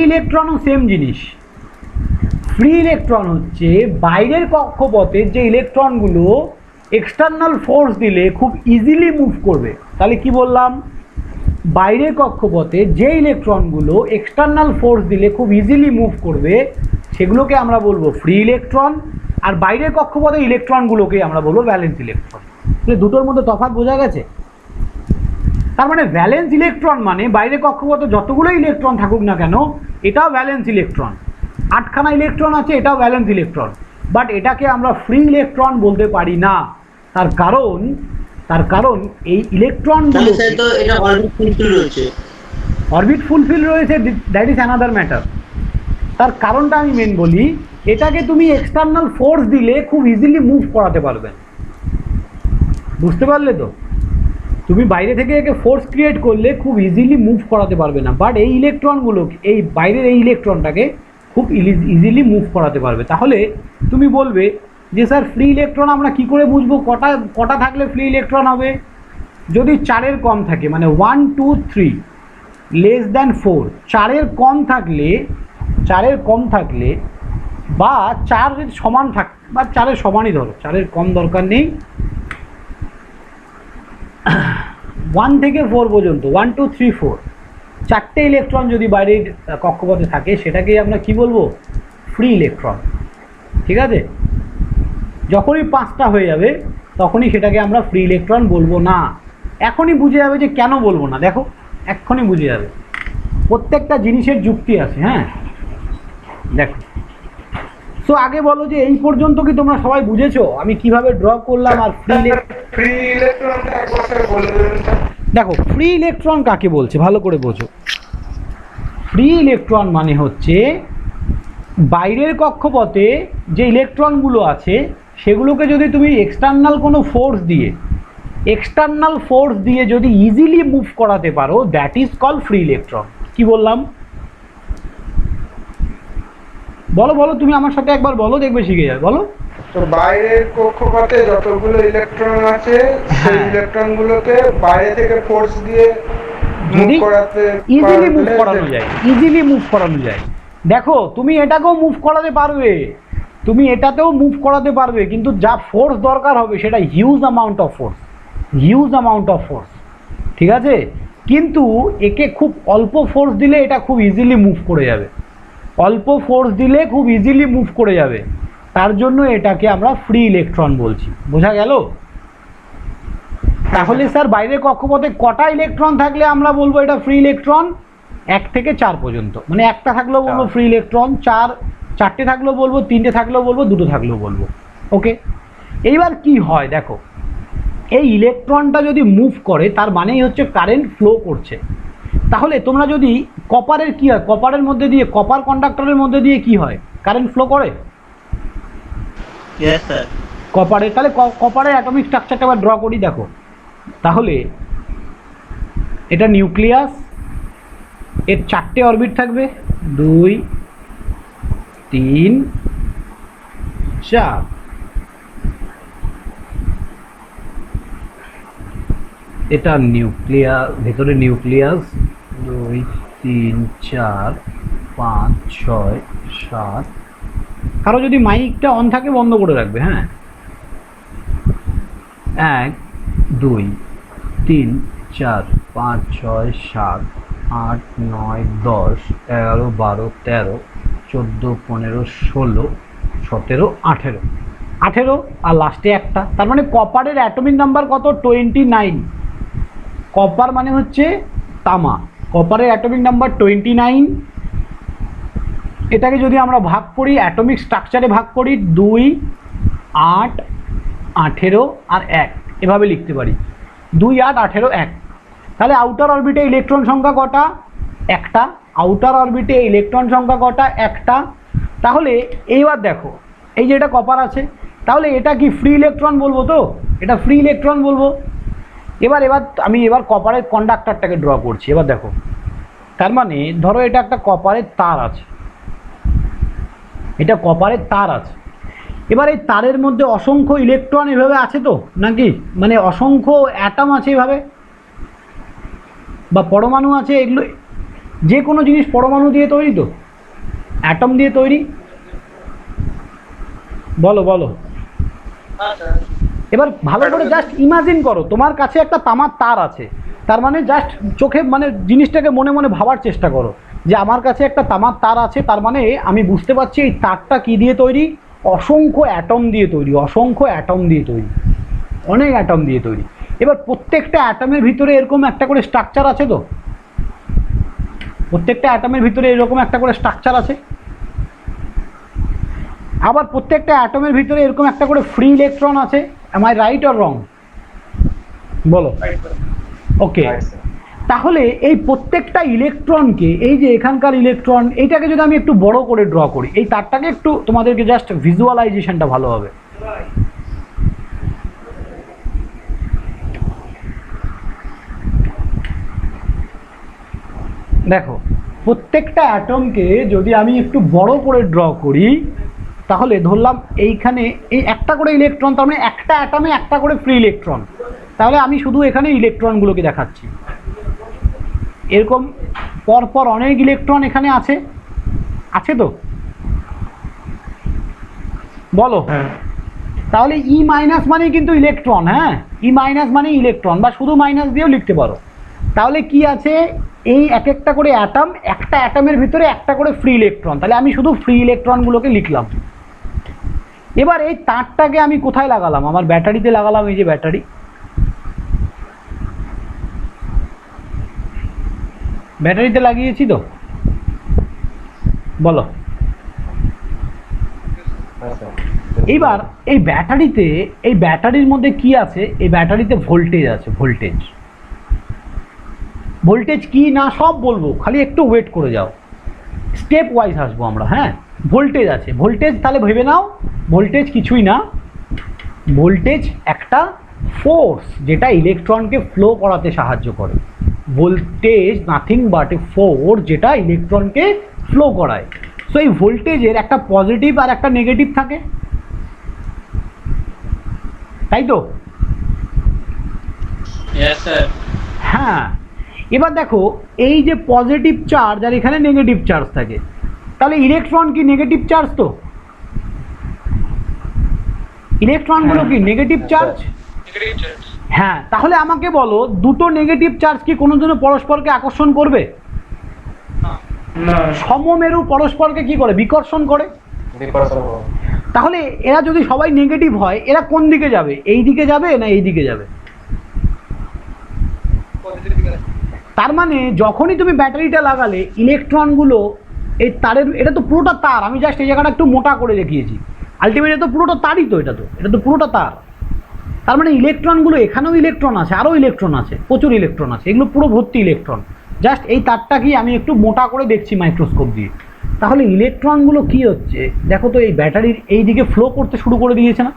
ইলেকট্রনও সেম জিনিস। ফ্রি ইলেকট্রন হচ্ছে বাইরের কক্ষপথের যে ইলেকট্রনগুলো এক্সটার্নাল ফোর্স দিলে খুব ইজিলি মুভ করবে। তাহলে কি বললাম? বাইরের কক্ষপথে যে ইলেকট্রনগুলো এক্সটার্নাল ফোর্স দিলে খুব ইজিলি মুভ করবে সেগুলোকে আমরা বলবো ফ্রি ইলেকট্রন, আর বাইরের কক্ষপথে ইলেকট্রনগুলোকে আমরা বলবো ভ্যালেন্স ইলেকট্রন। দুটোর মধ্যে তফাৎ বোঝা গেছে? তার মানে ভ্যালেন্স ইলেকট্রন মানে বাইরের কক্ষপথে যতগুলো ইলেকট্রন থাকুক না কেন এটাও ভ্যালেন্স ইলেকট্রন। 8খানা ইলেকট্রন আছে, এটাও ভ্যালেন্স ইলেকট্রন, বাট এটাকে আমরা ফ্রি ইলেকট্রন বলতে পারি না। তার কারণ এই ইলেকট্রনগুলো তাহলে স্যার তো এটা অরবিট ফুলফিল রয়েছে। অরবিট ফুলফিল রয়েছে, দ্যাট ইজ অ্যানাদার ম্যাটার। তার কারণটা আমি মেন বলি, এটাকে তুমি এক্সটার্নাল ফোর্স দিলে খুব ইজিলি মুভ করাতে পারবে, বুঝতে পারলে তো? তুমি বাইরে থেকে একে ফোর্স ক্রিয়েট করলে খুব ইজিলি মুভ করাতে পারবে না, বাট এই ইলেকট্রনগুলো, এই বাইরের এই ইলেকট্রনটাকে খুব ইজিলি মুভ করাতে পারবে। তাহলে তুমি বলবে যে স্যার ফ্রি ইলেকট্রন আমরা কি করে বুঝবো কটা থাকলে ফ্রি ইলেকট্রন হবে? যদি 4-এর কম থাকে, মানে 1 2 3 লেস দ্যান 4, 4-এর কম থাকলে বা 4-এর সমান বা 4-এর সমানই ধরো, 4-এর কম দরকার নেই, 1 থেকে 4 পর্যন্ত 1 2 3 4 4টে ইলেকট্রন যদি বাইরের কক্ষপথে থাকে সেটাকেই আমরা কি বলবো? Free electron. ঠিক আছে? যখনই 5টা হয়ে যাবে তখনই সেটাকে আমরা ফ্রি ইলেকট্রন বলবো না। এখনই বুঝে যাবে যে কেন বলবো না, দেখো এক্ষুনি বুঝে যাবে। প্রত্যেকটা জিনিসের যুক্তি আছে। হ্যাঁ, দেখো, সো আগে বলো যে এই পর্যন্ত কি তোমরা সবাই বুঝেছো আমি কিভাবে ড্র করলাম? আর ফ্রি ইলেকট্রনটা একবার স্যার বলে দেবেন স্যার। দেখো, ফ্রি ইলেকট্রন কাকে বলছে ভালো করে বোঝো। ফ্রি ইলেকট্রন মানে হচ্ছে বাইরের কক্ষপথে যে ইলেকট্রনগুলো আছে সেগুলোকে যদি তুমি এক্সটার্নাল কোনো ফোর্স দিয়ে যদি ইজিলি মুভ করাতে পারো, that is call free electron. কি বললাম? বলো তুমি আমার সাথে একবার বলো, দেখবে শিখে যাবে। বলো। তো বাইরের কক্ষপথে যতগুলো ইলেকট্রন আছে সেই হ্যাঁ। ইলেকট্রনগুলোকে বাইরে থেকে ফোর্স দিয়ে যদি মুভ করাতে ইজিলি মুভ পারলে করানো যায়, দেখো তুমি এটাকেও মুভ করাতে পারবে, তুমি এটাতেও মুভ করাতে পারবে, কিন্তু যা ফোর্স দরকার হবে সেটা হিউজ অ্যামাউন্ট অফ ফোর্স। ঠিক আছে? কিন্তু একে খুব অল্প ফোর্স দিলে এটা খুব ইজিলি মুভ করে যাবে, তার জন্য এটাকে আমরা ফ্রি ইলেকট্রন বলছি। বোঝা গেল? তাহলে স্যার বাইরের কক্ষপথে কটা ইলেকট্রন থাকলে আমরা বলবো এটা ফ্রি ইলেকট্রন? 1 থেকে 4 পর্যন্ত, মানে একটা থাকলেও বলবো ফ্রি ইলেকট্রন, 4টে থাকলেও বলবো, 3টে থাকলেও বলবো, 2টো থাকলেও বলবো। ওকে, এইবার কি হয় দেখো, এই ইলেকট্রনটা যদি মুভ করে তার মানেই হচ্ছে কারেন্ট ফ্লো করছে। তাহলে তোমরা যদি কপারের কি হয়, কপার কন্ডাক্টরের মধ্যে দিয়ে কি হয়? কারেন্ট ফ্লো করে ইয়েস স্যার। কপারে। তাহলে কপারের অ্যাটমিক স্ট্রাকচারটা আবার ড্র করি, দেখো। তাহলে এটা নিউক্লিয়াস, এর 4টে অরবিট থাকবে, 2 3 4। এটা ভেতরে নিউক্লিয়াস 2 3 4 5 6 7। কারো যদি মাইকটা অন থাকে বন্ধ করে রাখবে। হ্যাঁ, 1 2 3 4 5 6 7 8 9 10 11 12 13 14 15 16 17 18 আর লাস্টে একটা, তার মানে কপারের অ্যাটমিক নাম্বার কত? 29। কপার মানে হচ্ছে তামা, কপারের অ্যাটমিক নাম্বার 29। এটাকে যদি আমরা ভাগ করি, অ্যাটমিক স্ট্রাকচারে ভাগ করি, 2 8 18 আর 1, এভাবে লিখতে পারি, 2 8 18 1। তাহলে আউটার অরবিটে ইলেকট্রন সংখ্যা কটা? একটা। আউটার অরবিটে ইলেকট্রন সংখ্যা কটা? একটা। তাহলে এইবার দেখো, এই যে এটা কপার আছে, তাহলে এটা কি ফ্রি ইলেকট্রন বলবো? তো এটা ফ্রি ইলেকট্রন বলবো। এবার আমি কপারের কন্ডাক্টরটাকে ড্র করছি। এবার দেখো, তার মানে ধরো এটা একটা কপারের তার আছে, এবার এই তারের মধ্যে অসংখ্য ইলেকট্রন এভাবে আছে তো নাকি, মানে অসংখ্য অ্যাটম আছে এভাবে, বা পরমাণু আছে। এগুলো যে কোনো জিনিস পরমাণু দিয়ে তৈরি, তো অ্যাটম দিয়ে তৈরি। বলো। এবার ভালো করে জাস্ট ইমাজিন করো, তোমার কাছে একটা তামার তার আছে, তার মানে জাস্ট চোখে মানে জিনিসটাকে মনে মনে ভাবার চেষ্টা করো যে আমার কাছে একটা তামার তার আছে, তার মানে আমি বুঝতে পারছি এই তারটা কি দিয়ে তৈরি? অসংখ্য অ্যাটম দিয়ে তৈরি, অনেক অ্যাটম দিয়ে তৈরি। এবার প্রত্যেকটা অ্যাটমের ভিতরে এরকম একটা করে স্ট্রাকচার আছে, তো প্রত্যেকটা অ্যাটমের ভিতরে এরকম একটা করে স্ট্রাকচার আছে। আবার প্রত্যেকটা অ্যাটমের ভিতরে এরকম একটা করে ফ্রি ইলেকট্রন আছে। Am I right or wrong? বলো। ওকে, তাহলে এই প্রত্যেকটা ইলেকট্রনকে, এই যে এখানকার ইলেকট্রন, এইটাকে যদি আমি একটু বড় করে ড্র করি, এই তারটাকে একটু তোমাদেরকে জাস্ট ভিজুয়ালাইজেশনটা ভালো হবে। দেখো, প্রত্যেকটা অ্যাটমকে যদি আমি একটু বড় করে ড্র করি, তাহলে ধরলাম এইখানে এই একটা করে ইলেকট্রন, তার মানে একটা অ্যাটমে একটা করে ফ্রি ইলেকট্রন। তাহলে আমি শুধু এখানে ইলেকট্রনগুলোকে দেখাচ্ছি, এরকম পরপর অনেক ইলেকট্রন এখানে আছে, আছে তো? বলো। তাহলে ই মাইনাস মানে কিন্তু ইলেকট্রন, হ্যাঁ, ই মাইনাস মানে ইলেকট্রন, বা শুধু মাইনাস দিয়েও লিখতে পারো। তাহলে কি আছে, এই এক একটা করে অ্যাটম, একটা অ্যাটমের ভিতরে একটা করে ফ্রি ইলেকট্রন, তাহলে আমি শুধু ফ্রি ইলেকট্রনগুলোকে লিখলাম। এবার এই তারটাকে আমি কোথায় লাগালাম? আমার ব্যাটারিতে লাগালাম, এই যে ব্যাটারি। ব্যাটারিতে লাগিয়েছি তো, বলো। এইবার এই ব্যাটারিতে, এই ব্যাটারির মধ্যে কি আছে? এই ব্যাটারিতে ভোল্টেজ আছে, ভোল্টেজ। ভোল্টেজ কি না সব বলবো, খালি একটু ওয়েট করে যাও, স্টেপ ওয়াইজ আসবো আমরা। হ্যাঁ, ভোল্টেজ আছে। ভোল্টেজ তাহলে ভেবে নাও, ভোল্টেজ কিছুই না, ভোল্টেজ একটা ফোর্স যেটা ইলেকট্রনকে ফ্লো করাতে সাহায্য করে। Voltage nothing but a force যেটা ইলেকট্রনকে ফ্লো করায়। সো এই ভোল্টেজের একটা পজিটিভ আর একটা নেগেটিভ থাকে, তাই তো? Yes, sir. হ্যাঁ, এবার দেখো, এই যে পজিটিভ চার্জ আর এখানে নেগেটিভ চার্জ থাকে, তাহলে ইলেকট্রন কি নেগেটিভ চার্জ? তো ইলেকট্রনগুলো কি নেগেটিভ চার্জ? হ্যাঁ, তাহলে আমাকে বলো, দুটো নেগেটিভ চার্জ কি কোনোদিনও পরস্পরকে আকর্ষণ করবে? সমমেরু পরস্পরকে কি করে? বিকর্ষণ করে। তাহলে এরা যদি সবাই নেগেটিভ হয়, এরা কোন দিকে যাবে? এই দিকে যাবে না এই দিকে যাবে? তার মানে যখনই তুমি ব্যাটারিটা লাগালে, ইলেকট্রনগুলো এই তারের, এটা তো পুরোটা তার, আমি জাস্ট এই জায়গাটা একটু মোটা করে দেখিয়েছি, আলটিমেটলি তো পুরোটা তারই তো, এটা তো পুরোটা তার। তার মানে ইলেকট্রনগুলো, এখানেও ইলেকট্রন আছে, আরও ইলেকট্রন আছে, প্রচুর ইলেকট্রন আছে, এগুলো পুরো ভর্তি ইলেকট্রন। জাস্ট এই তারটাকেই আমি একটু মোটা করে দেখছি মাইক্রোস্কোপ দিয়ে। তাহলে ইলেকট্রনগুলো কি হচ্ছে দেখো তো, এই ব্যাটারির এই দিকে ফ্লো করতে শুরু করে দিয়েছে না?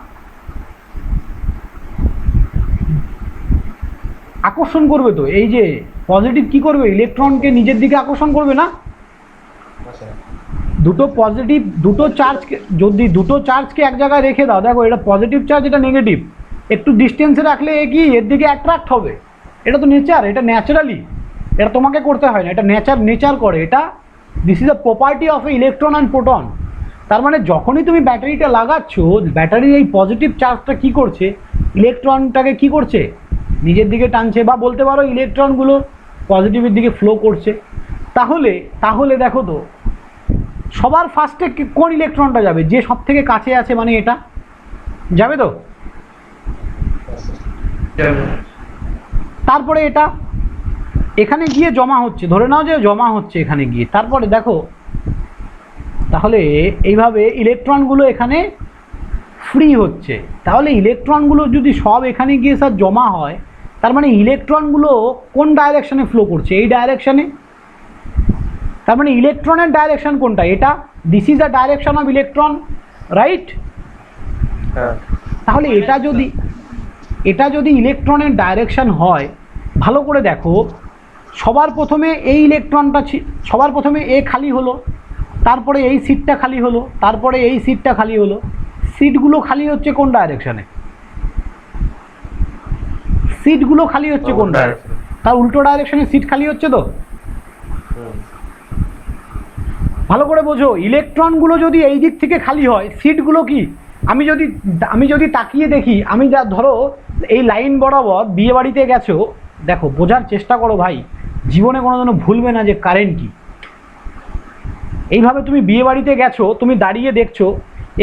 আকর্ষণ করবে তো, এই যে পজিটিভ কি করবে? ইলেকট্রনকে নিজের দিকে আকর্ষণ করবে না? দুটো পজিটিভ, দুটো চার্জকে, যদি দুটো চার্জকে এক জায়গায় রেখে দাও, দেখো এটা পজিটিভ চার্জ, এটা নেগেটিভ, একটু ডিস্টেন্সে রাখলে এ কি এর দিকে অ্যাট্রাক্ট হবে। এটা তো নেচার, এটা ন্যাচারালি, এটা তোমাকে করতে হয় না, এটা নেচার করে। এটা this is a property of A electron and proton. তার মানে যখনই তুমি ব্যাটারিটা লাগাচ্ছ, ব্যাটারির এই পজিটিভ চার্জটা কি করছে? ইলেকট্রনটাকে কি করছে? নিজের দিকে টানছে, বা বলতে পারো ইলেকট্রনগুলো পজিটিভের দিকে ফ্লো করছে। তাহলে দেখো তো, সবার ফার্স্টে কোন ইলেকট্রনটা যাবে? যে সব থেকে কাছে আছে, মানে এটা যাবে তো। তারপরে এটা এখানে গিয়ে জমা হচ্ছে, ধরে নাও যে জমা হচ্ছে এখানে গিয়ে। তারপরে দেখো, তাহলে এইভাবে ইলেকট্রনগুলো এখানে ফ্রি হচ্ছে। তাহলে ইলেকট্রনগুলো যদি সব এখানে গিয়ে স্যার জমা হয়, তার মানে ইলেকট্রনগুলো কোন ডাইরেকশনে ফ্লো করছে? এই ডাইরেকশনে। তার মানে ইলেকট্রনের ডাইরেকশন কোনটা? এটা। This is the direction of electron, right? তাহলে এটা যদি ইলেকট্রনের ডাইরেকশন হয়, ভালো করে দেখো, সবার প্রথমে এই ইলেকট্রনটা, সবার প্রথমে এ খালি হলো, তারপরে এই সিটটা খালি হলো, তারপরে এই সিটটা খালি হলো। সিটগুলো খালি হচ্ছে কোন ডাইরেকশনে? সিটগুলো খালি হচ্ছে কোন ডাইরেকশনে? তার উল্টো ডাইরেকশনে সিট খালি হচ্ছে তো। ভালো করে বোঝো, ইলেকট্রনগুলো যদি এই দিক থেকে খালি হয়, সিটগুলো কি? আমি যদি তাকিয়ে দেখি, আমি যা ধরো এই লাইন বরাবর বিয়ে বাড়িতে গেছো, দেখো বোঝার চেষ্টা করো ভাই, জীবনে কোনোদিনও ভুলবে না যে কারেন্ট কি। এইভাবে তুমি বিয়ে বাড়িতে গেছো, তুমি দাঁড়িয়ে দেখছো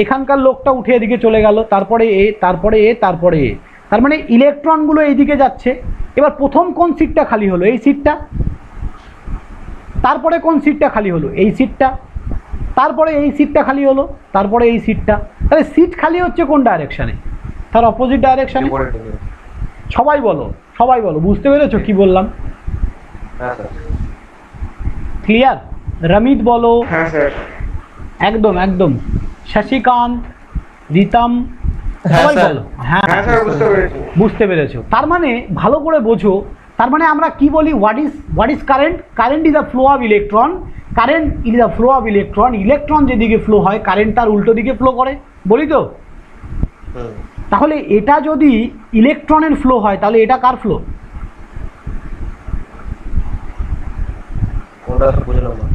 এখানকার লোকটা উঠে এদিকে চলে গেল, তারপরে এ, তারপরে এ, তারপরে এ। তার মানে ইলেকট্রনগুলো এইদিকে যাচ্ছে। এবার প্রথম কোন সিটটা খালি হলো? এই সিটটা। তারপরে কোন সিটটা খালি হলো? এই সিটটা। তারপরে এই সিটটা খালি হলো, তারপরে এই সিটটা। তাহলে সিট খালি হচ্ছে কোন ডাইরেকশানে? তার অপোজিট ডাইরেকশনে। বিপরীত দিকে। সবাই বলো, সবাই বলো, বুঝতে পেরেছো কি বললাম? হ্যাঁ স্যার। ক্লিয়ার? রমিত বলো। হ্যাঁ স্যার। একদম একদম। শশিকান্ত, রিতম, হ্যাঁ, সবাই স্যার। বলো। হ্যাঁ হ্যাঁ স্যার, বুঝতে পেরেছি। বুঝতে পেরেছো। তার মানে ভালো করে বোঝো, তার মানে আমরা কি বলি, what is current? Current is a flow of electron. Current is a flow of electron. Electron যেদিকে ফ্লো হয় কারেন্ট তার উল্টো দিকে ফ্লো করে, বলি তো? হুম। তাহলে এটা যদি ইলেকট্রনের ফ্লো হয় তাহলে এটা কার ফ্লো? কোনটা বুঝলাম না।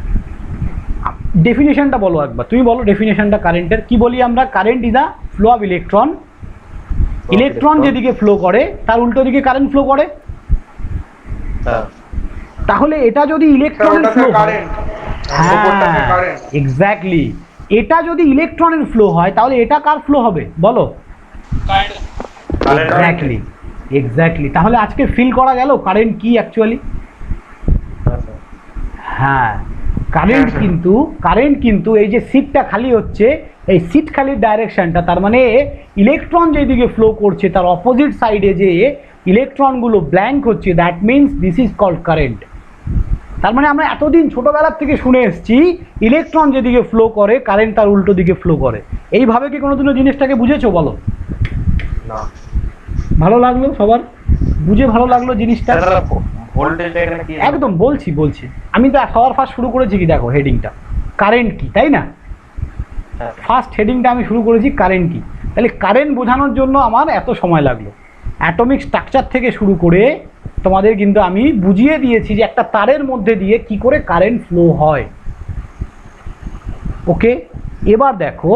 ডেফিনেশনটা বলো একবার, তুমি বলো ডেফিনেশনটা কারেন্টের কি বলি আমরা? Current is a flow of electron. Electron যেদিকে ফ্লো করে তার উল্টো দিকে কারেন্ট ফ্লো করে। হ্যাঁ। তাহলে এটা যদি স্যার, ইলেকট্রনের ওটা ফ্লো স্যার হয়, কারেন্ট। ওপরটাতে কারেন্ট। এক্স্যাক্টলি, এটা যদি ইলেকট্রনের ফ্লো হয় তাহলে এটা কার ফ্লো হবে বলো? Exactly exactly. তাহলে আজকে ফিল করা গেল কারেন্ট কি অ্যাকচুয়ালি। হ্যাঁ স্যার। হ্যাঁ, কারেন্ট স্যার। কিন্তু এই যে সিটটা খালি হচ্ছে, এই সিট খালির ডাইরেকশনটা, তার মানে ইলেকট্রন যেদিকে ফ্লো করছে তার অপোজিট সাইডে যে ইলেকট্রনগুলো ব্ল্যাঙ্ক হচ্ছে, that means this is called current. তার মানে আমরা এতদিন ছোটবেলার থেকে শুনে এসেছি ইলেকট্রন যেদিকে ফ্লো করে কারেন্ট তার উল্টো দিকে ফ্লো করে। এইভাবে কি কোনোদিনও জিনিসটাকে বুঝেছো বলো? না। ভালো লাগলো সবার? বুঝে ভালো লাগলো জিনিসটা? স্যার ভোল্টেজটা এখানে কি? একদম বলছি আমি তো সবার ফার্স্ট শুরু করেছি কি, দেখো হেডিংটা কারেন্ট কি, তাই না? হ্যাঁ। ফার্স্ট হেডিংটা আমি শুরু করেছি কারেন্ট কি। তাহলে কারেন্ট বোঝানোর জন্য আমার এত সময় লাগলো, অ্যাটমিক স্ট্রাকচার থেকে শুরু করে তোমাদের কিন্তু আমি বুঝিয়ে দিয়েছি যে একটা তারের মধ্যে দিয়ে কি করে কারেন্ট ফ্লো হয়। ওকে, এবার দেখো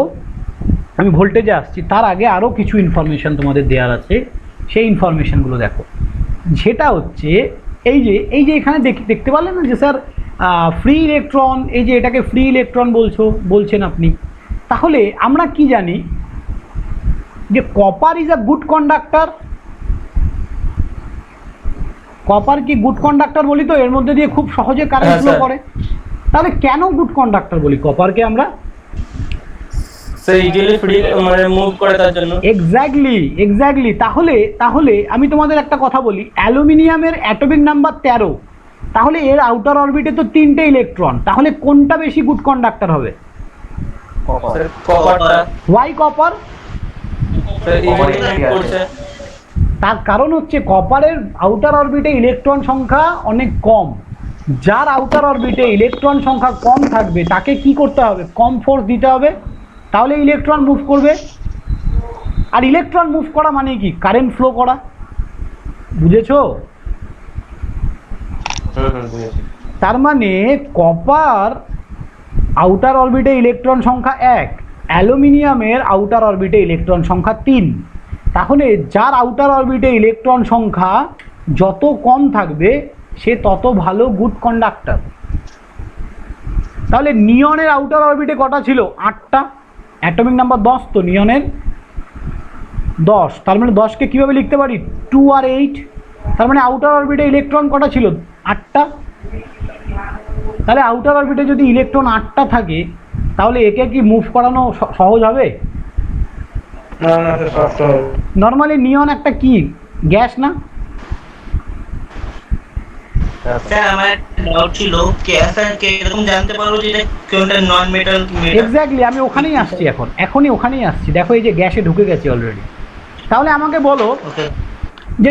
আমি ভোল্টেজে আসছি, তার আগে আরও কিছু ইনফরমেশন তোমাদের দেওয়ার আছে, সেই ইনফরমেশনগুলো দেখো। যেটা হচ্ছে এই যে এখানে দেখতে পারলেন না যে স্যার ফ্রি ইলেকট্রন, এই যে এটাকে ফ্রি ইলেকট্রন বলছেন আপনি। তাহলে আমরা কি জানি যে copper is a good conductor. Copper কি গুড কন্ডাক্টর বলি তো? এর মধ্যে দিয়ে খুব সহজে কারেন্ট হ্যাঁ, ফ্লো স্যার। করে। তাহলে কেন গুড কন্ডাক্টর বলি কপারকে আমরা? স্যার ইজিলি ফ্রি মানে মুভ করে তার জন্য। এক্স্যাক্টলি। তাহলে আমি তোমাদের একটা কথা বলি, অ্যালুমিনিয়ামের অ্যাটমিক নাম্বার 13, তাহলে এর আউটার অরবিটে তো 3টে ইলেকট্রন, তাহলে কোনটা বেশি গুড কন্ডাক্টর হবে? স্যার কপারটা। Why copper? Sir easily move করছে। তার কারণ হচ্ছে কপারের আউটার অরবিটে ইলেকট্রন সংখ্যা অনেক কম। যার আউটার অরবিটে ইলেকট্রন সংখ্যা কম থাকবে তাকে কি করতে হবে? কম ফোর্স দিতে হবে, তাহলে ইলেকট্রন মুভ করবে। আর ইলেকট্রন মুভ করা মানে কি? কারেন্ট ফ্লো করা। বুঝেছো? বুঝেছি। তার মানে কপার আউটার অরবিটে ইলেকট্রন সংখ্যা 1, অ্যালুমিনিয়ামের আউটার অরবিটে ইলেকট্রন সংখ্যা 3। তাহলে যার আউটার অরবিটে ইলেকট্রন সংখ্যা যত কম থাকবে সে তত ভালো গুড কন্ডাক্টর। তাহলে নিয়নের আউটার অরবিটে কটা ছিল? 8টা। অ্যাটমিক নাম্বার 10 তো নিয়নের 10, তার মানে 10কে কীভাবে লিখতে পারি? 2 আর 8। তার মানে আউটার অরবিটে ইলেকট্রন কটা ছিল? 8টা। তাহলে আউটার অরবিটে যদি ইলেকট্রন 8টা থাকে তাহলে একে কি মুভ করানো সহজ হবে? না না স্যার, কষ্ট হবে। নর্মালি নিয়ন একটা কি গ্যাস না? স্যার আমার একটা ডাউট ছিল, স্যার কিরকম জানতে পারবো যে এটা কোনটা নন মেটাল কি মেটাল? এক্স্যাক্টলি, আমি ওখানেই আসছি এখনই ওখানেই আসছি। দেখো এই যে গ্যাসে ঢুকে গেছে অলরেডি। তাহলে আমাকে বলো ওকে যে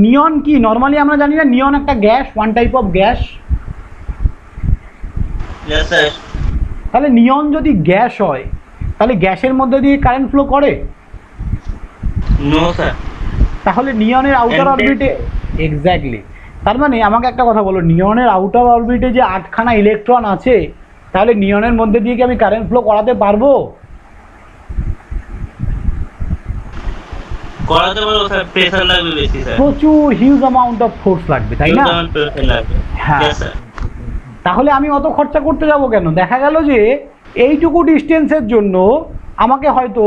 নিয়ন কি? নর্মালি আমরা জানি না নিয়ন একটা gas, one type of gas. Yes sir. তাহলে নিয়ন যদি গ্যাস হয় তাহলে গ্যাসের মধ্যে দিয়ে কারেন্ট ফ্লো করে? No sir. তাহলে নিয়নের আউটার অরবিটে, এক্স্যাক্টলি, তার মানে আমাকে একটা কথা বলো, নিয়নের আউটার অরবিটে যে 8খানা ইলেকট্রন আছে তাহলে নিয়নের মধ্যে দিয়ে কি আমি কারেন্ট ফ্লো করাতে পারবো? করাতে পারবো স্যার, প্রেসার লাগবে বেশি স্যার। প্রচুর হিউজ অ্যামাউন্ট অফ ফোর্স লাগবে, তাই না? প্রেসার লাগবে। হ্যাঁ। Yes sir. তাহলে আমি অত খরচা করতে যাব কেন? দেখা গেল যে এইটুকু ডিস্টেন্সের জন্য আমাকে হয়তো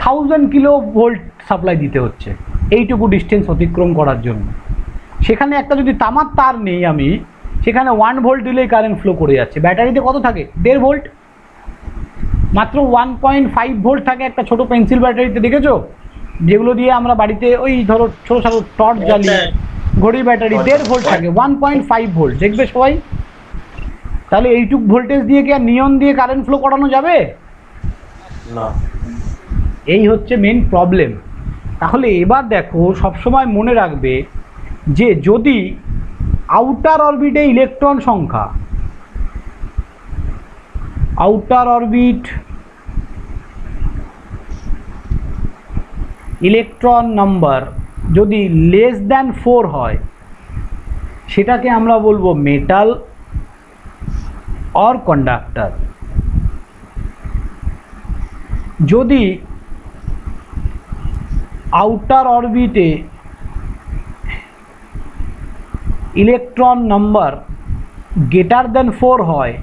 1000 কিলো ভোল্ট সাপ্লাই দিতে হচ্ছে এইটুকু ডিস্টেন্স অতিক্রম করার জন্য। সেখানে একটা যদি তামার তার নেই আমি, সেখানে 1 ভোল্ট দিলেই কারেন্ট ফ্লো করে যাচ্ছে। ব্যাটারিতে কত থাকে? 1.5 ভোল্ট। মাত্র 1.5 ভোল্ট থাকে একটা ছোট পেন্সিল ব্যাটারিতে, দেখেছো? যেগুলো দিয়ে আমরা বাড়িতে ওই ধরো ছোটো ছোটো টর্চ জ্বালিয়ে, ঘড়ির ব্যাটারি 1.5 ভোল্ট থাকে, 1.5 ভোল্ট, দেখবে সবাই। তাহলে এইটুক ভোল্টেজ দিয়ে কি আর নিয়ন দিয়ে কারেন্ট ফ্লো করানো যাবে? না। এই হচ্ছে মেন প্রবলেম। তাহলে এবার দেখো, সবসময় মনে রাখবে যে যদি আউটার অরবিটে ইলেকট্রন সংখ্যা, আউটার অরবিট ইলেকট্রন নাম্বার যদি লেস দ্যান 4 হয়, সেটাকে আমরা বলবো মেটাল অর কন্ডাক্টর। যদি আউটার অরবিটে ইলেকট্রন নাম্বার গ্রেটার দ্যান 4 হয়,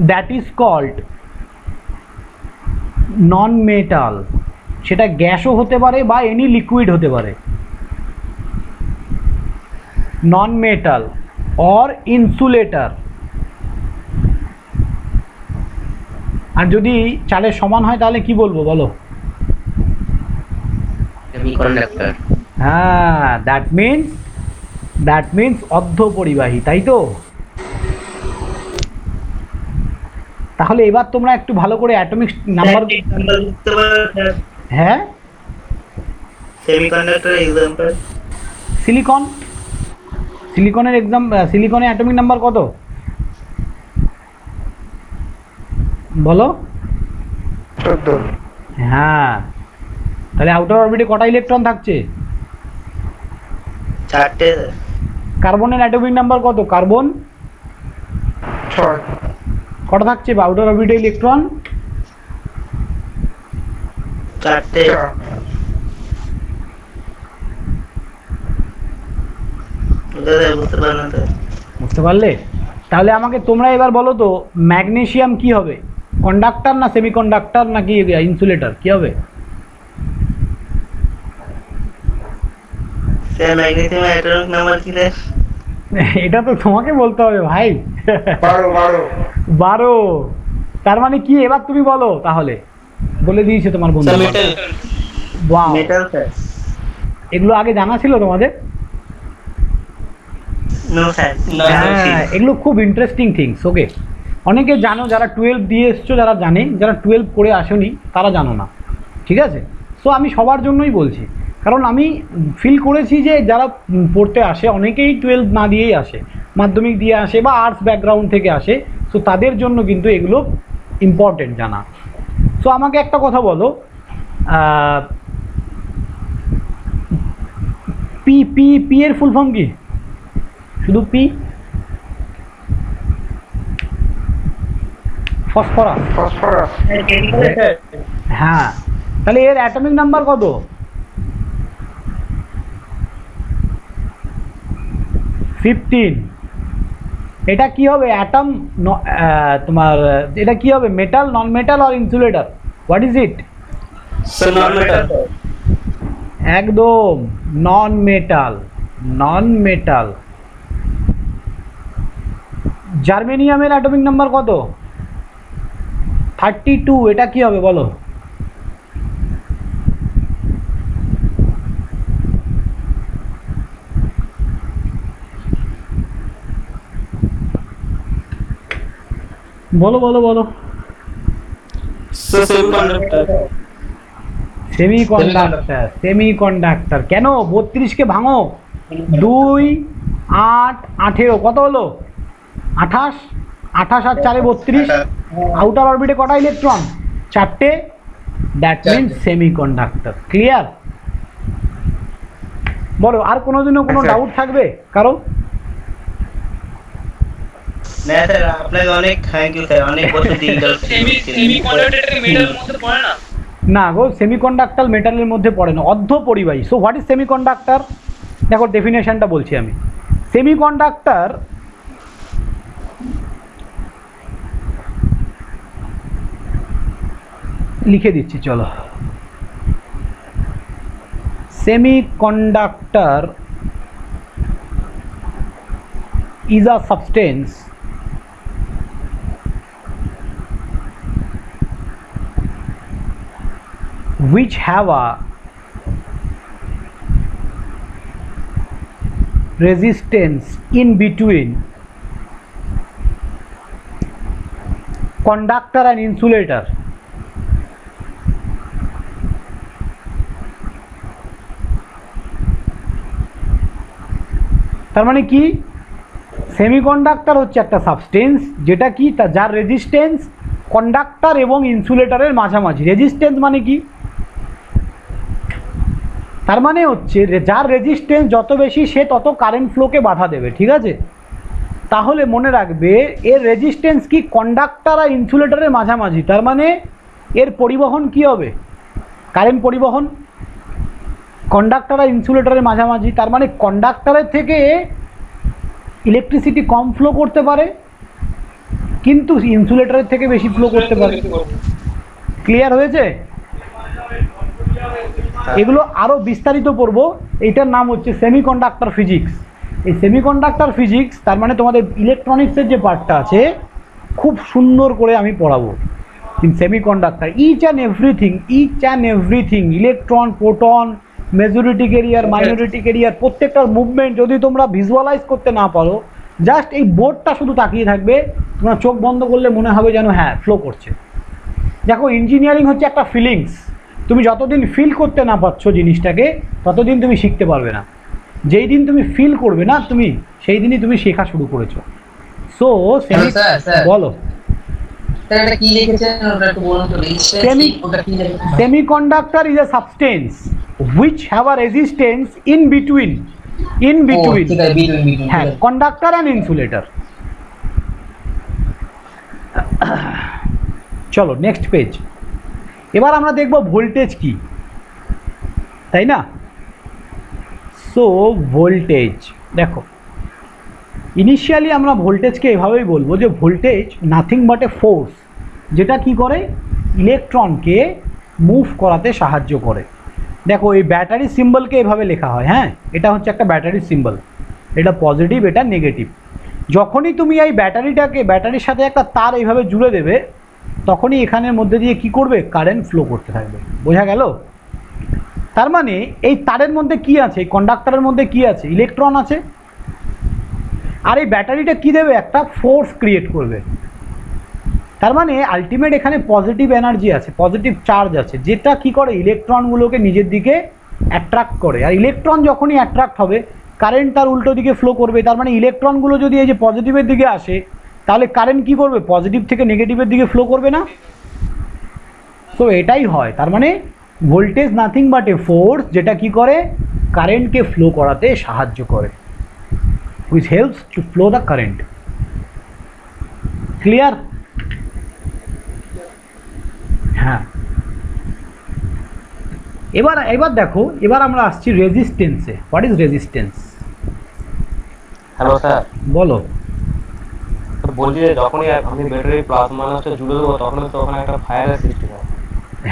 that is called non metal. সেটা গ্যাসও হতে পারে বা এনি লিকুইড হতে পারে। Non metal or insulator. আর যদি চালের সমান হয় তাহলে কি বলবো বলো? সেমিকন্ডাক্টর। হ্যাঁ, দ্যাট মিনস অর্ধপরিবাহী, তাই তো? তাহলে এবার তোমরা একটু ভালো করে অ্যাটমিক নাম্বার, হ্যাঁ, সেমিকন্ডাক্টর এক্সাম্পল সিলিকনের সিলিকনের অ্যাটমিক নাম্বার কত বলো? 14। হ্যাঁ, তাহলে আউটার অরবিটে কটা ইলেকট্রন থাকছে? 4টে। কার্বনের অ্যাটমিক নাম্বার কত? কার্বন 6। কটা থাকছে আউটার অরবিটে ইলেকট্রন? 4টে। বুঝতে পারলে? তাহলে আমাকে তোমরা এবার বলো তো, ম্যাগনেসিয়াম কি হবে? কন্ডাক্টর না সেমিকন্ডাক্টর নাকি ইনসুলেটর, কি হবে? ম্যাগনেসিয়াম অ্যাটমিক নাম্বার কি রে? এটা তো তোমাকে বলতে হবে ভাই। 12। তার মানে কি এবার তুমি বলো তাহলে? বলে দিয়েছে তোমার বন্ধু। Wow, metal sir. এগুলো আগে জানা ছিল তোমাদের? No sir. হ্যাঁ, এগুলো খুব ইন্টারেস্টিং থিংস। ওকে, অনেকে জানো, যারা 12 দিয়ে এসছো যারা জানে, যারা 12 করে আসোনি তারা জানো না, ঠিক আছে? সো আমি সবার জন্যই বলছি, কারণ আমি ফিল করেছি যে যারা পড়তে আসে অনেকেই 12 না দিয়েই আসে, মাধ্যমিক দিয়ে আসে বা আর্টস ব্যাকগ্রাউন্ড থেকে আসে। সো তাদের জন্য কিন্তু এগুলো ইম্পর্টেন্ট জানা। সো আমাকে একটা কথা বলো, পি পি পি এর ফুল ফর্ম কি? শুধু পি? ফসফরাস। হ্যাঁ, তাহলে এর অ্যাটমিক নাম্বার কত? 15। এটা কি হবে? অ্যাটম, তোমার এটা কি হবে? মেটাল, নন মেটাল আর insulator? What is it? Non metal. একদম নন মেটাল। জার্মেনিয়ামের অ্যাটমিক নাম্বার কত? 32। এটা কি হবে বলো? বলো বলো বলো। সেমিকন্ডাক্টর। কেন 32কে ভাঙো? 2, 8, 18 কত হলো? 28। 28 আর 4 32। আউটার অরবিটে কটা ইলেকট্রন? 4টে। That means semiconductor. ক্লিয়ার? বলো, আর কোনোদিনও কোনো ডাউট থাকবে কারো? না স্যার, আপনাকে অনেক থ্যাংক ইউ স্যার, অনেক বছর দিয়ে না গো, সেমিকন্ডাক্টর মেটালের মধ্যে পড়ে না, অর্ধপরিবাহী। So what is semiconductor? দেখো ডেফিনেশনটা বলছি আমি। সেমিকন্ডাক্টর লিখে দিচ্ছি, চলো। Semiconductor is a substance which have a resistance in between conductor and insulator. তার মানে কি, সেমিকন্ডাক্টর হচ্ছে একটা সাবস্টেন্স যেটা কি যার রেজিস্ট্যান্স কন্ডাক্টর এবং ইনসুলেটরের মাঝামাঝি। রেজিস্ট্যান্স মানে কি, তার মানে হচ্ছে যার রেজিস্ট্যান্স যত বেশি সে তত কারেন্ট ফ্লোকে বাধা দেবে, ঠিক আছে। তাহলে মনে রাখবে এর রেজিস্ট্যান্স কি কন্ডাক্টর আর ইনসুলেটরের মাঝামাঝি, তার মানে এর পরিবহন কি হবে, কারেন্ট পরিবহন কন্ডাক্টর আর ইনসুলেটরের মাঝামাঝি। তার মানে কন্ডাক্টরের থেকে ইলেকট্রিসিটি কম ফ্লো করতে পারে কিন্তু ইনসুলেটরের থেকে বেশি ফ্লো করতে পারে। ক্লিয়ার হয়েছে? এগুলো আরও বিস্তারিত পড়বো, এইটার নাম হচ্ছে সেমিকন্ডাক্টর ফিজিক্স। এই সেমিকন্ডাক্টর ফিজিক্স তার মানে তোমাদের ইলেকট্রনিক্সের যে পার্টটা আছে খুব সুন্দর করে আমি পড়াবো। In semiconductor each and everything electron, proton, majority carrier, minority carrier, প্রত্যেকটার মুভমেন্ট যদি তোমরা ভিজুয়ালাইজ করতে না পারো, জাস্ট এই বোর্ডটা শুধু তাকিয়ে থাকবে, তোমরা চোখ বন্ধ করলে মনে হবে যেন হ্যাঁ ফ্লো করছে। দেখো ইঞ্জিনিয়ারিং হচ্ছে একটা ফিলিংস, তুমি যতদিন ফিল করতে না পারছো জিনিসটাকে ততদিন তুমি শিখতে পারবে না। যেই দিন তুমি ফিল করবে না তুমি, সেই দিনই তুমি শেখা শুরু করেছো। সো বলো, semiconductor is a substance which have a resistance in between হ্যাঁ কন্ডাক্টর অ্যান্ড ইনসুলেটর। চলো নেক্সট পেজ। এবার আমরা দেখব ভোল্টেজ কি, তাই না? সো ভোল্টেজ দেখো, ইনিশিয়ালি আমরা ভোল্টেজকে এভাবেই বলবো যে voltage nothing but a force, যেটা কি করে ইলেকট্রনকে মুভ করাতে সাহায্য করে। দেখো এই ব্যাটারি সিম্বলকে এভাবে লেখা হয়, হ্যাঁ এটা হচ্ছে একটা ব্যাটারি সিম্বল, এটা পজিটিভ এটা নেগেটিভ। যখনই তুমি এই ব্যাটারির সাথে একটা তার এইভাবে জুড়ে দেবে তখনই এখানের মধ্যে দিয়ে কি করবে, কারেন্ট ফ্লো করতে থাকবে। বোঝা গেল? তার মানে এই তারের মধ্যে কি আছে, এই কন্ডাক্টরের মধ্যে কি আছে, ইলেকট্রন আছে, আর এই ব্যাটারিটা কি দেবে, একটা ফোর্স ক্রিয়েট করবে। তার মানে আলটিমেট এখানে পজিটিভ এনার্জি আছে, পজিটিভ চার্জ আছে, যেটা কি করে ইলেকট্রনগুলোকে নিজের দিকে অ্যাট্রাক্ট করে। আর ইলেকট্রন যখনই অ্যাট্রাক্ট হবে কারেন্ট তার উল্টো দিকে ফ্লো করবে। তার মানে ইলেকট্রনগুলো যদি এই যে পজিটিভের দিকে আসে তাহলে কারেন্ট কি করবে, পজিটিভ থেকে নেগেটিভের দিকে ফ্লো করবে না? সো এটাই হয়। তার মানে voltage nothing but a force যেটা কি করে কারেন্টকে ফ্লো করাতে সাহায্য করে, which helps to flow the current. Clear? হ্যাঁ, এবার দেখো, এবার আমরা আসছি রেজিস্ট্যান্সে। What is resistance? Hello sir, বলো। বলছি যে যখনই আমি ব্যাটারি প্লাস মাইনাসটা জুড়ে দেবো তখন তো ওখানে একটা ফায়ারের সৃষ্টি হয়।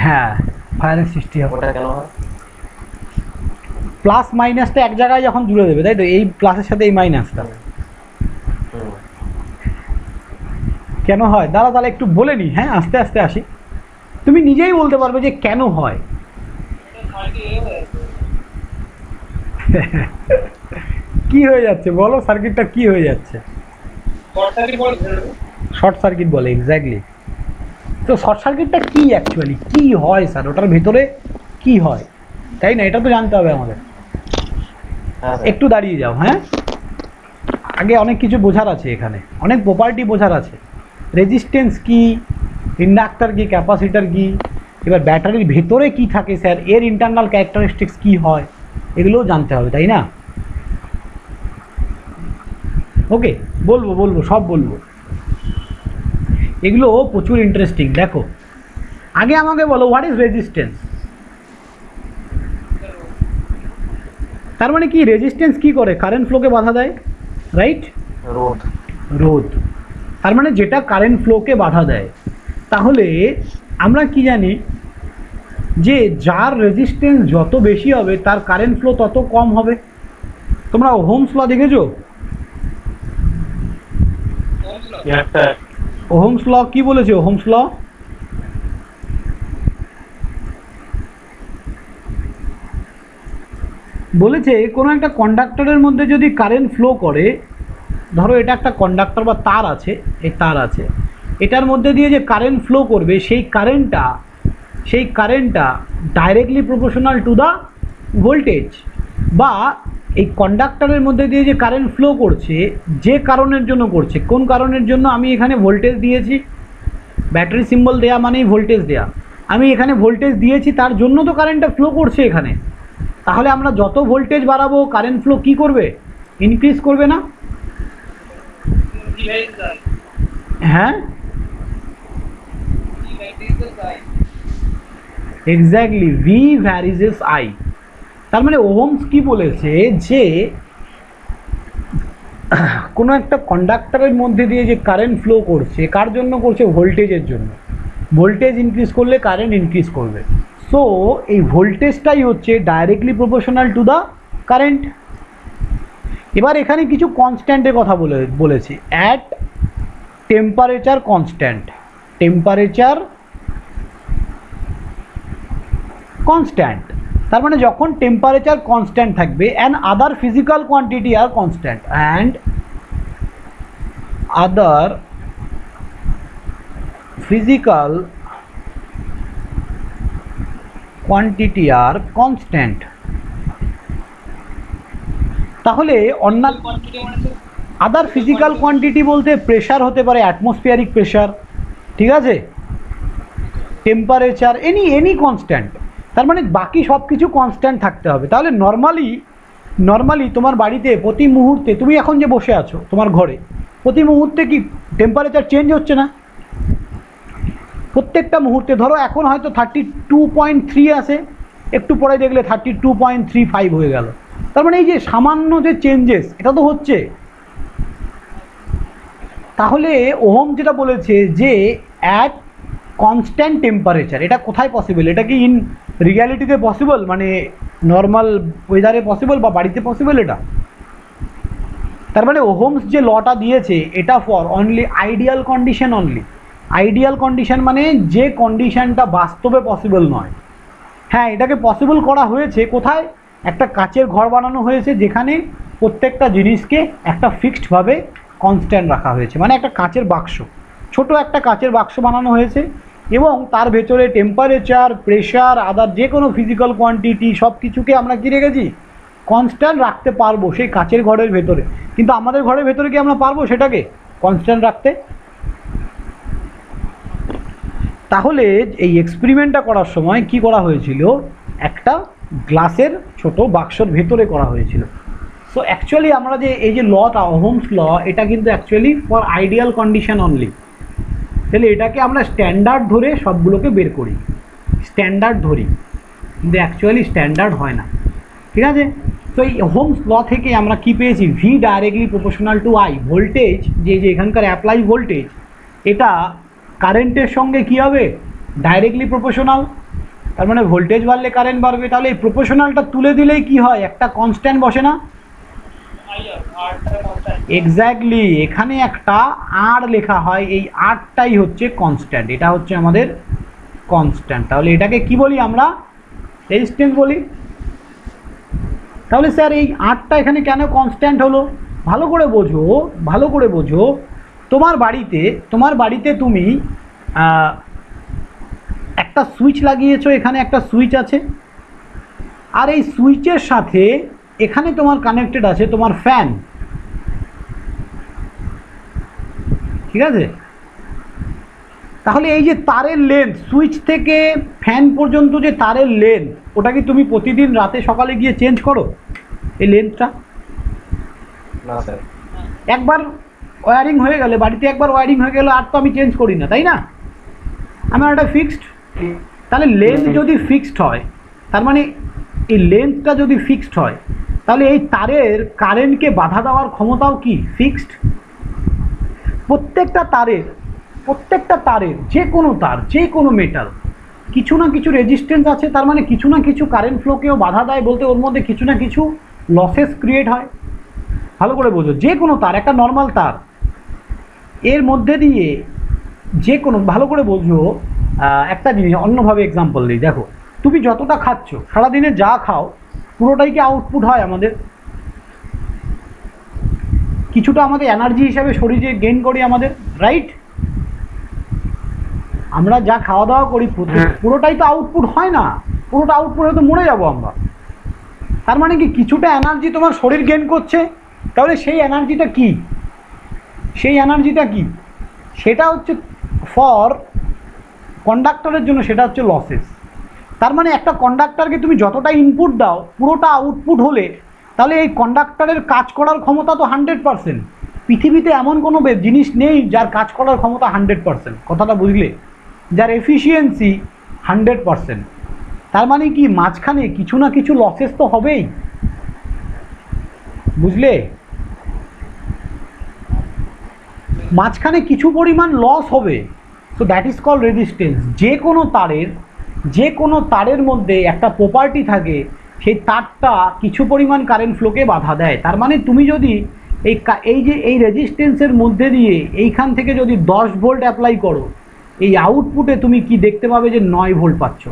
হ্যাঁ, ফায়ারের সৃষ্টি হবে। ওটা কেন হয়? প্লাস মাইনাসটা এক জায়গায় যখন জুড়ে দেবে, তাই তো, এই প্লাসের সাথে এই মাইনাসটা কেন হয় দাঁড়া, তাহলে একটু বলে নিই। হ্যাঁ, আস্তে আস্তে আসি, তুমি নিজেই বলতে পারবে যে কেন হয়। কি হয়ে যাচ্ছে বলো, সার্কিটটা কি হয়ে যাচ্ছে? শর্ট সার্কিট বলে, এক্স্যাক্টলি। তো শর্ট সার্কিটটা কি অ্যাকচুয়ালি কি হয় স্যার, ওটার ভেতরে কি হয়, তাই না? এটা তো জানতে হবে আমাদের। একটু দাঁড়িয়ে যাও, হ্যাঁ, আগে অনেক কিছু বোঝার আছে, এখানে অনেক প্রপার্টি বোঝার আছে। রেজিস্ট্যান্স কি, ইন্ডাক্টর কি, ক্যাপাসিটর কি, এবার ব্যাটারির ভেতরে কি থাকে স্যার, এর ইন্টারনাল ক্যারেক্টারিস্টিক্স কি হয়, এগুলোও জানতে হবে, তাই না? ওকে, বলবো সব বলবো, এগুলো প্রচুর ইন্টারেস্টিং। দেখো আগে আমাকে বলো হোয়াট ইজ রেজিস্ট্যান্স। তার মানে কি, রেজিস্ট্যান্স কি করে, কারেন্ট ফ্লোকে বাধা দেয়, রাইট? রোধ। তার মানে যেটা কারেন্ট ফ্লোকে বাধা দেয়। তাহলে আমরা কি জানি যে যার রেজিস্ট্যান্স যত বেশি হবে তার কারেন্ট ফ্লো তত কম হবে। তোমরা ওহমস ল দেখেছো? ওহমস ল কি বলেছে? ওহমস ল বলেছে কোনো একটা কন্ডাক্টরের মধ্যে যদি কারেন্ট ফ্লো করে, ধরো এটা একটা কন্ডাক্টর বা তার আছে, এই তার আছে, এটার মধ্যে দিয়ে যে কারেন্ট ফ্লো করবে সেই কারেন্টটা directly proportional to the voltage, বা এই কন্ডাক্টরের মধ্যে দিয়ে যে কারেন্ট ফ্লো করছে যে কারণের জন্য করছে, কোন কারণের জন্য আমি এখানে ভোল্টেজ দিয়েছি, ব্যাটারি সিম্বল দেয়া মানেই ভোল্টেজ দেয়া, আমি এখানে ভোল্টেজ দিয়েছি তার জন্য তো কারেন্টটা ফ্লো করছে এখানে। তাহলে আমরা যত ভোল্টেজ বাড়াবো কারেন্ট ফ্লো কী করবে, ইনক্রিজ করবে না? হ্যাঁ, এক্স্যাক্টলি, ভি ভ্যারিজেস আই। তার মানে ওহমস কি বলেছে যে কোনো একটা কন্ডাক্টরের মধ্যে দিয়ে যে কারেন্ট ফ্লো করছে কার জন্য করছে, ভোল্টেজের জন্য। ভোল্টেজ ইনক্রিজ করলে কারেন্ট ইনক্রিজ করবে। সো এই ভোল্টেজটাই হচ্ছে directly proportional to the current. এবার এখানে কিছু কনস্ট্যান্টের কথা বলেছি, অ্যাট টেম্পারেচার কনস্ট্যান্ট, তার মানে যখন টেম্পারেচার কনস্ট্যান্ট থাকবে and other physical quantity are constant, and other physical quantity are constant. তাহলে অন্যান্য আদার ফিজিক্যাল কোয়ান্টিটি বলতে প্রেশার হতে পারে, অ্যাটমসফিয়ারিক প্রেশার, ঠিক আছে, টেম্পারেচার, এনি কনস্ট্যান্ট। তার মানে বাকি সব কিছু কনস্ট্যান্ট থাকতে হবে। তাহলে নর্মালি তোমার বাড়িতে প্রতি মুহূর্তে, তুমি এখন যে বসে আছো তোমার ঘরে, প্রতি মুহূর্তে কি টেম্পারেচার চেঞ্জ হচ্ছে না? প্রত্যেকটা মুহূর্তে, ধরো এখন হয়তো 32.3 আছে, একটু পরে দেখলে 32.35 হয়ে গেল। তার মানে এই যে সামান্য যে চেঞ্জেস, এটা তো হচ্ছে। তাহলে ওহম যেটা বলেছে যে অ্যাট কনস্ট্যান্ট টেম্পারেচার, এটা কোথায় পসিবল? এটা কি ইন রিয়ালিটিতে পসিবল, মানে নর্মাল ওয়েদারে পসিবল বা বাড়িতে পসিবল এটা? তার মানে ওহমস যে লটা দিয়েছে এটা for only ideal condition only. Ideal condition মানে যে কন্ডিশনটা বাস্তবে পসিবল নয়। হ্যাঁ, এটাকে পসিবল করা হয়েছে কোথায়? একটা কাচের ঘর বানানো হয়েছে যেখানে প্রত্যেকটা জিনিসকে একটা ফিক্সডভাবে কনস্ট্যান্ট রাখা হয়েছে, মানে একটা কাচের বাক্স, ছোট একটা কাচের বাক্স বানানো হয়েছে এবং তার ভেতরে টেম্পারেচার, প্রেশার, আদার যে কোনো ফিজিক্যাল কোয়ান্টিটি সব কিছুকে আমরা কী রেখেছি, কনস্ট্যান্ট রাখতে পারবো সেই কাচের ঘরের ভেতরে। কিন্তু আমাদের ঘরের ভেতরে কি আমরা পারবো সেটাকে কনস্ট্যান্ট রাখতে? তাহলে এই এক্সপেরিমেন্টটা করার সময় কি করা হয়েছিল, একটা গ্লাসের ছোট বাক্সর ভেতরে করা হয়েছিল। সো অ্যাকচুয়ালি আমরা যে এই যে লটা, ওহমস ল, এটা কিন্তু actually for ideal condition only. তাহলে এটাকে আমরা স্ট্যান্ডার্ড ধরে সবগুলোকে বের করি, স্ট্যান্ডার্ড ধরি, কিন্তু অ্যাকচুয়ালি স্ট্যান্ডার্ড হয় না, ঠিক আছে? তো এই ওহমস ল থেকে আমরা কি পেয়েছি, V directly proportional two I. Voltage যে এখানকার অ্যাপ্লাই ভোল্টেজ, এটা কারেন্টের সঙ্গে কী হবে, ডাইরেক্টলি প্রপোর্শনাল। তার মানে ভোল্টেজ বাড়লে কারেন্ট বাড়বে। তাহলে এই প্রপোর্শনালটা তুলে দিলেই কি হয়, একটা কনস্ট্যান্ট বসে না? এক্স্যাক্টলি, এখানে একটা আর লেখা হয়, এই আরটাই হচ্ছে কনস্ট্যান্ট, এটা হচ্ছে আমাদের কনস্ট্যান্ট। তাহলে এটাকে কি বলি আমরা, রেজিস্ট্যান্স বলি। তাহলে স্যার এই আরটা এখানে কেন কনস্ট্যান্ট হলো, ভালো করে বোঝো। তোমার বাড়িতে তুমি একটা সুইচ লাগিয়েছো, এখানে একটা সুইচ আছে, আর এই সুইচের সাথে এখানে তোমার কানেক্টেড আছে তোমার ফ্যান, ঠিক আছে? তাহলে এই যে তারের লেন্থ, সুইচ থেকে ফ্যান পর্যন্ত যে তারের লেন্থ, ওটা কি তুমি প্রতিদিন রাতে সকালে গিয়ে চেঞ্জ করো এই লেন্থটা? না স্যার। একবার ওয়্যারিং হয়ে গেলে, বাড়িতে একবার ওয়্যারিং হয়ে গেলে আর তো আমি চেঞ্জ করি না, তাই না? আমার একটা ফিক্সড। তাহলে লেন্থ যদি ফিক্সড হয়, তার মানে এই লেন্থটা যদি ফিক্সড হয়, তাহলে এই তারের কারেন্টকে বাধা দেওয়ার ক্ষমতাও কি ফিক্সড। প্রত্যেকটা তারের যে কোনো তার, যে কোনো মেটাল, কিছু না কিছু রেজিস্ট্যান্স আছে, তার মানে কিছু না কিছু কারেন্ট ফ্লোকেও বাধা দেয়, বলতে ওর মধ্যে কিছু না কিছু লসেস ক্রিয়েট হয়। ভালো করে বোঝো, যে কোনো তার, একটা নর্মাল তার, এর মধ্যে দিয়ে যে কোনো, ভালো করে বোঝো, একটা জিনিস অন্যভাবে এক্সাম্পল দিই। দেখো, তুমি যতটা খাচ্ছ, সারাদিনে যা খাও পুরোটাই কি আউটপুট হয় আমাদের? কিছুটা আমাদের এনার্জি হিসাবে শরীরে গেইন করি আমাদের, রাইট? আমরা যা খাওয়া দাওয়া করি পুরোটাই তো আউটপুট হয় না, পুরোটা আউটপুট হয়তো মরে যাবো আমরা। তার মানে কি কিছুটা এনার্জি তোমার শরীর গেইন করছে, তাহলে সেই এনার্জিটা কি? সেই এনার্জিটা কি? সেটা হচ্ছে ফর কন্ডাক্টরের জন্য সেটা হচ্ছে লসেস। তার মানে একটা কন্ডাক্টরকে তুমি যতটা ইনপুট দাও পুরোটা আউটপুট হলে তাহলে এই কন্ডাক্টরের কাজ করার ক্ষমতা তো 100%। পৃথিবীতে এমন কোনো জিনিস নেই যার কাজ করার ক্ষমতা 100%, কথাটা বুঝলে? যার এফিসিয়েন্সি 100%। তার মানে কি মাঝখানে কিছু না কিছু লসেস তো হবেই, বুঝলে? মাঝখানে কিছু পরিমাণ লস হবে। So that is call resistance. যে কোনো তারের মধ্যে একটা প্রপার্টি থাকে, সেই তারটা কিছু পরিমাণ কারেন্ট ফ্লোকে বাধা দেয়। তার মানে তুমি যদি এই রেজিস্ট্যান্সের মধ্যে দিয়ে এইখান থেকে যদি 10 ভোল্ট অ্যাপ্লাই করো, এই আউটপুটে তুমি কি দেখতে পাবে যে 9 ভোল্ট পাচ্ছ।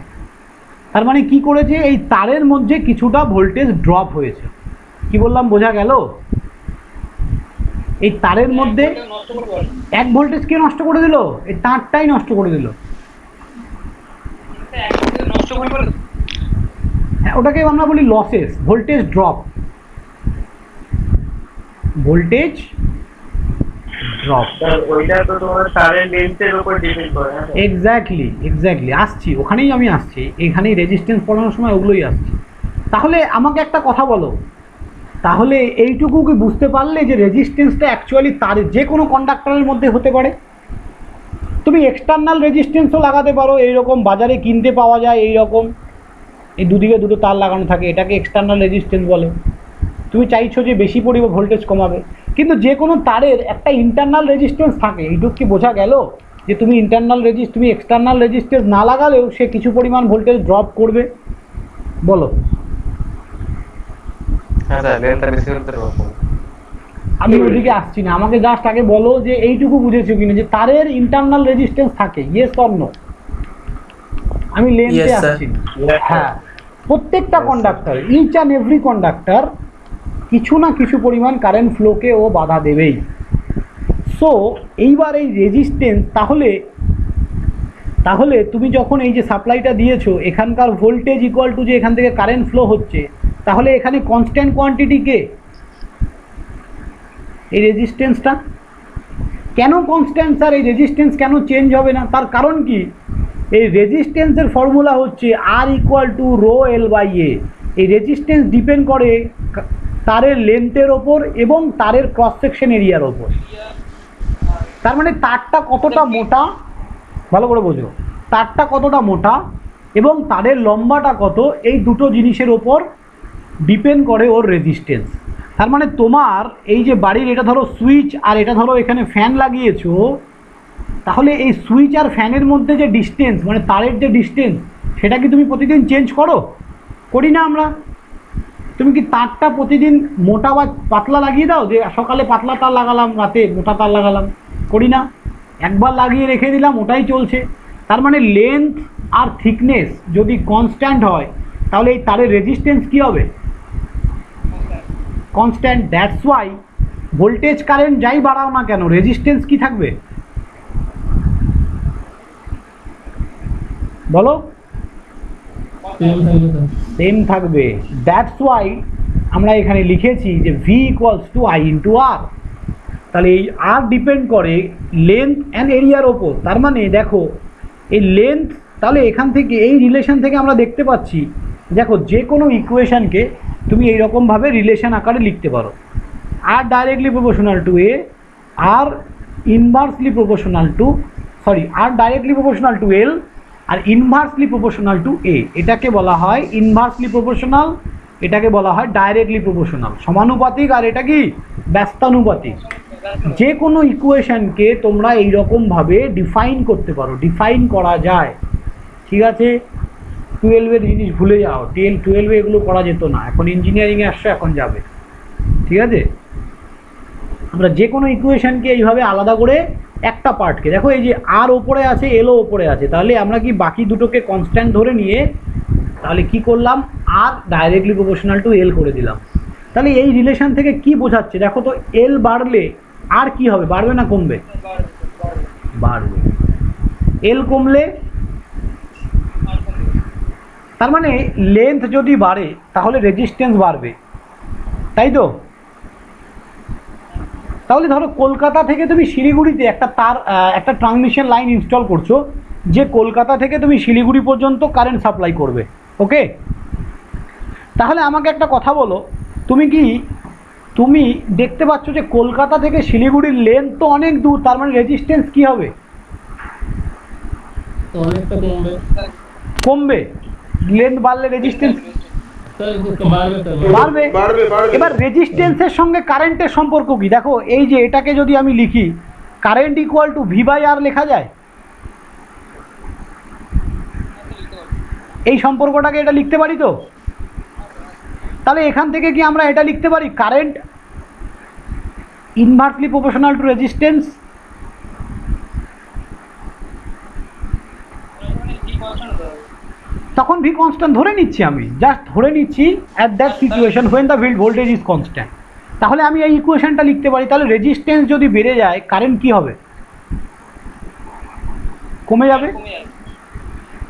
তার মানে কি করেছে, এই তারের মধ্যে কিছুটা ভোল্টেজ ড্রপ হয়েছে। কি বললাম, বোঝা গেল? এই তারের মধ্যে 1 ভোল্টেজ কে নষ্ট করে দিল? এই তারটাই নষ্ট করে দিল। হ্যাঁ, ওটাকে আমরা বলি losses, voltage drop. Voltage drop, ওইটা তো তোমার তারের লেন্থের উপর ডিপেন্ড করে। এক্স্যাক্টলি আসছি, ওখানেই আমি আসছি। এখানেই রেজিস্ট্যান্স পড়ানোর সময় ওগুলোই আসছি। তাহলে আমাকে একটা কথা বলো, তাহলে এইটুকু কি বুঝতে পারলে যে রেজিস্ট্যান্সটা অ্যাকচুয়ালি তার যে কোনো কন্ডাক্টরের মধ্যে হতে পারে? তুমি এক্সটার্নাল রেজিস্ট্যান্সও লাগাতে পারো, এইরকম বাজারে কিনতে পাওয়া যায়। এইরকম এই দুদিকে দুটো তার লাগানো থাকে, এটাকে এক্সটার্নাল রেজিস্ট্যান্স বলে। তুমি চাইছো যে বেশি পরিমাণ ভোল্টেজ কমাবে, কিন্তু যে কোনো তারের একটা ইন্টারনাল রেজিস্ট্যান্স থাকে। এইটুকু কি বোঝা গেল যে তুমি তুমি এক্সটার্নাল রেজিস্ট্যান্স না লাগালেও সে কিছু পরিমাণ ভোল্টেজ ড্রপ করবে? বলো। হ্যাঁ স্যার, লেন্থটা বেশি হলে এরকম। আমি ওদিকে আসছি না, আমাকে জাস্ট আগে বলো যে এইটুকু বুঝেছো কিনা যে তারের ইন্টারনাল রেজিস্ট্যান্স থাকে, ইয়েস অর নো? আমি লেন্থে আসছি। হ্যাঁ, প্রত্যেকটা conductor, each and every conductor কিছু না কিছু পরিমাণ কারেন্ট ফ্লোকে ও বাধা দেবেই। সো এইবার এই রেজিস্ট্যান্স তাহলে তুমি যখন এই যে সাপ্লাইটা দিয়েছো, এখানকার ভোল্টেজ ইকুয়াল টু যে এখান থেকে কারেন্ট ফ্লো হচ্ছে, তাহলে এখানে কনস্ট্যান্ট কোয়ান্টিটি কে? এই রেজিস্ট্যান্সটা কেন কনস্ট্যান্ট স্যার? এই রেজিস্ট্যান্স কেন চেঞ্জ হবে না? তার কারণ কি, এই রেজিস্ট্যান্সের ফর্মুলা হচ্ছে R equal to rho L by A. এই রেজিস্ট্যান্স ডিপেন্ড করে তারের লেন্থের ওপর এবং তারের ক্রস সেকশন এরিয়ার ওপর। তার মানে তারটা কতটা মোটা, ভালো করে বোঝো, তারটা কতটা মোটা এবং তারের লম্বাটা কত, এই দুটো জিনিসের ওপর ডিপেন্ড করে ওর রেজিস্ট্যান্স। তার মানে তোমার এই যে বাড়ির এটা ধরো সুইচ আর এটা ধরো এখানে ফ্যান লাগিয়েছো, তাহলে এই সুইচ আর ফ্যানের মধ্যে যে ডিস্টেন্স, মানে তারের যে ডিস্টেন্স, সেটা কি তুমি প্রতিদিন চেঞ্জ করি না আমরা? তুমি কি তারটা প্রতিদিন মোটা বা পাতলা লাগিয়ে দাও, যে সকালে পাতলা তার লাগালাম, রাতে মোটা তার লাগালাম? করি না, একবার লাগিয়ে রেখে দিলাম, ওটাই চলছে। তার মানে লেন্থ আর থিকনেস যদি কনস্ট্যান্ট হয়, তাহলে এই তারের রেজিস্ট্যান্স কী হবে? Constant. That's why voltage current যাই বাড়াও না কেন, রেজিস্ট্যান্স কি থাকবে? বলো, সেম থাকবে। দ্যাটস ওয়াই আমরা এখানে লিখেছি যে V equals to I into R. তাহলে এই আর ডিপেন্ড করে লেন্থ অ্যান্ড এরিয়ার ওপর। তার মানে দেখো এই লেন্থ, তাহলে এখান থেকে এই রিলেশন থেকে আমরা দেখতে পাচ্ছি, দেখো যে কোনো ইকুয়েশনকে তুমি এইরকমভাবে রিলেশন আকারে লিখতে পারো। R directly proportional to A, R inversely proportional to R directly proportional to L, R inversely proportional to A. এটাকে বলা হয় ইনভার্সলি প্রপোর্শনাল, এটাকে বলা হয় ডাইরেক্টলি প্রপোর্শনাল। সমানুপাতিক আর এটা কি ব্যস্তানুপাতিক। যে কোনো ইকুয়েশনকে তোমরা এইরকমভাবে ডিফাইন করতে পারো, ডিফাইন করা যায়। ঠিক আছে, 12-এর জিনিস ভুলে যাও, 12-এ এগুলো করা যেত না, এখন ইঞ্জিনিয়ারিংয়ে আসছো, এখন যাবে। ঠিক আছে, আমরা যে কোনো ইকুয়েশনকে এইভাবে আলাদা করে একটা পার্টকে, দেখো এই যে আর ওপরে আছে, এলও ওপরে আছে, তাহলে আমরা কি বাকি দুটোকে কনস্ট্যান্ট ধরে নিয়ে তাহলে কি করলাম, আর ডাইরেক্টলি প্রপোর্শনাল টু এল করে দিলাম। তাহলে এই রিলেশন থেকে কি বোঝাচ্ছে দেখো তো, এল বাড়লে আর কি হবে, বাড়বে না কমবে? বাড়বে। এল কমলে, তার মানে লেন্থ যদি বাড়ে তাহলে রেজিস্ট্যান্স বাড়বে, তাই তো? তাহলে ধরো কলকাতা থেকে তুমি শিলিগুড়িতে একটা ট্রান্সমিশন লাইন ইনস্টল করছো, যে কলকাতা থেকে তুমি শিলিগুড়ি পর্যন্ত কারেন্ট সাপ্লাই করবে, ওকে? তাহলে আমাকে একটা কথা বলো, তুমি দেখতে পাচ্ছ যে কলকাতা থেকে শিলিগুড়ির লেন্থ তো অনেক দূর, তার মানে রেজিস্ট্যান্স কি হবে? অনেকটা কমবে। কমবে। লেন্থ বাড়লে রেজিস্ট্যান্স বাড়বে। বাড়বে। এবার রেজিস্ট্যান্সের সঙ্গে কারেন্টের সম্পর্ক কি দেখো, এই যে এটাকে যদি আমি লিখি current equal to V by R লেখা যায়, এই সম্পর্কটাকে এটা লিখতে পারি তো? তাহলে এখান থেকে কি আমরা এটা লিখতে পারি, current inversely proportional two resistance? তখন ভি কনস্ট্যান্ট ধরে নিচ্ছি, আমি জাস্ট ধরে নিচ্ছি at that situation when the field voltage is constant. তাহলে আমি এই ইকুয়েশনটা লিখতে পারি, তাহলে রেজিস্ট্যান্স যদি বেড়ে যায় কারেন্ট কি হবে, কমে যাবে।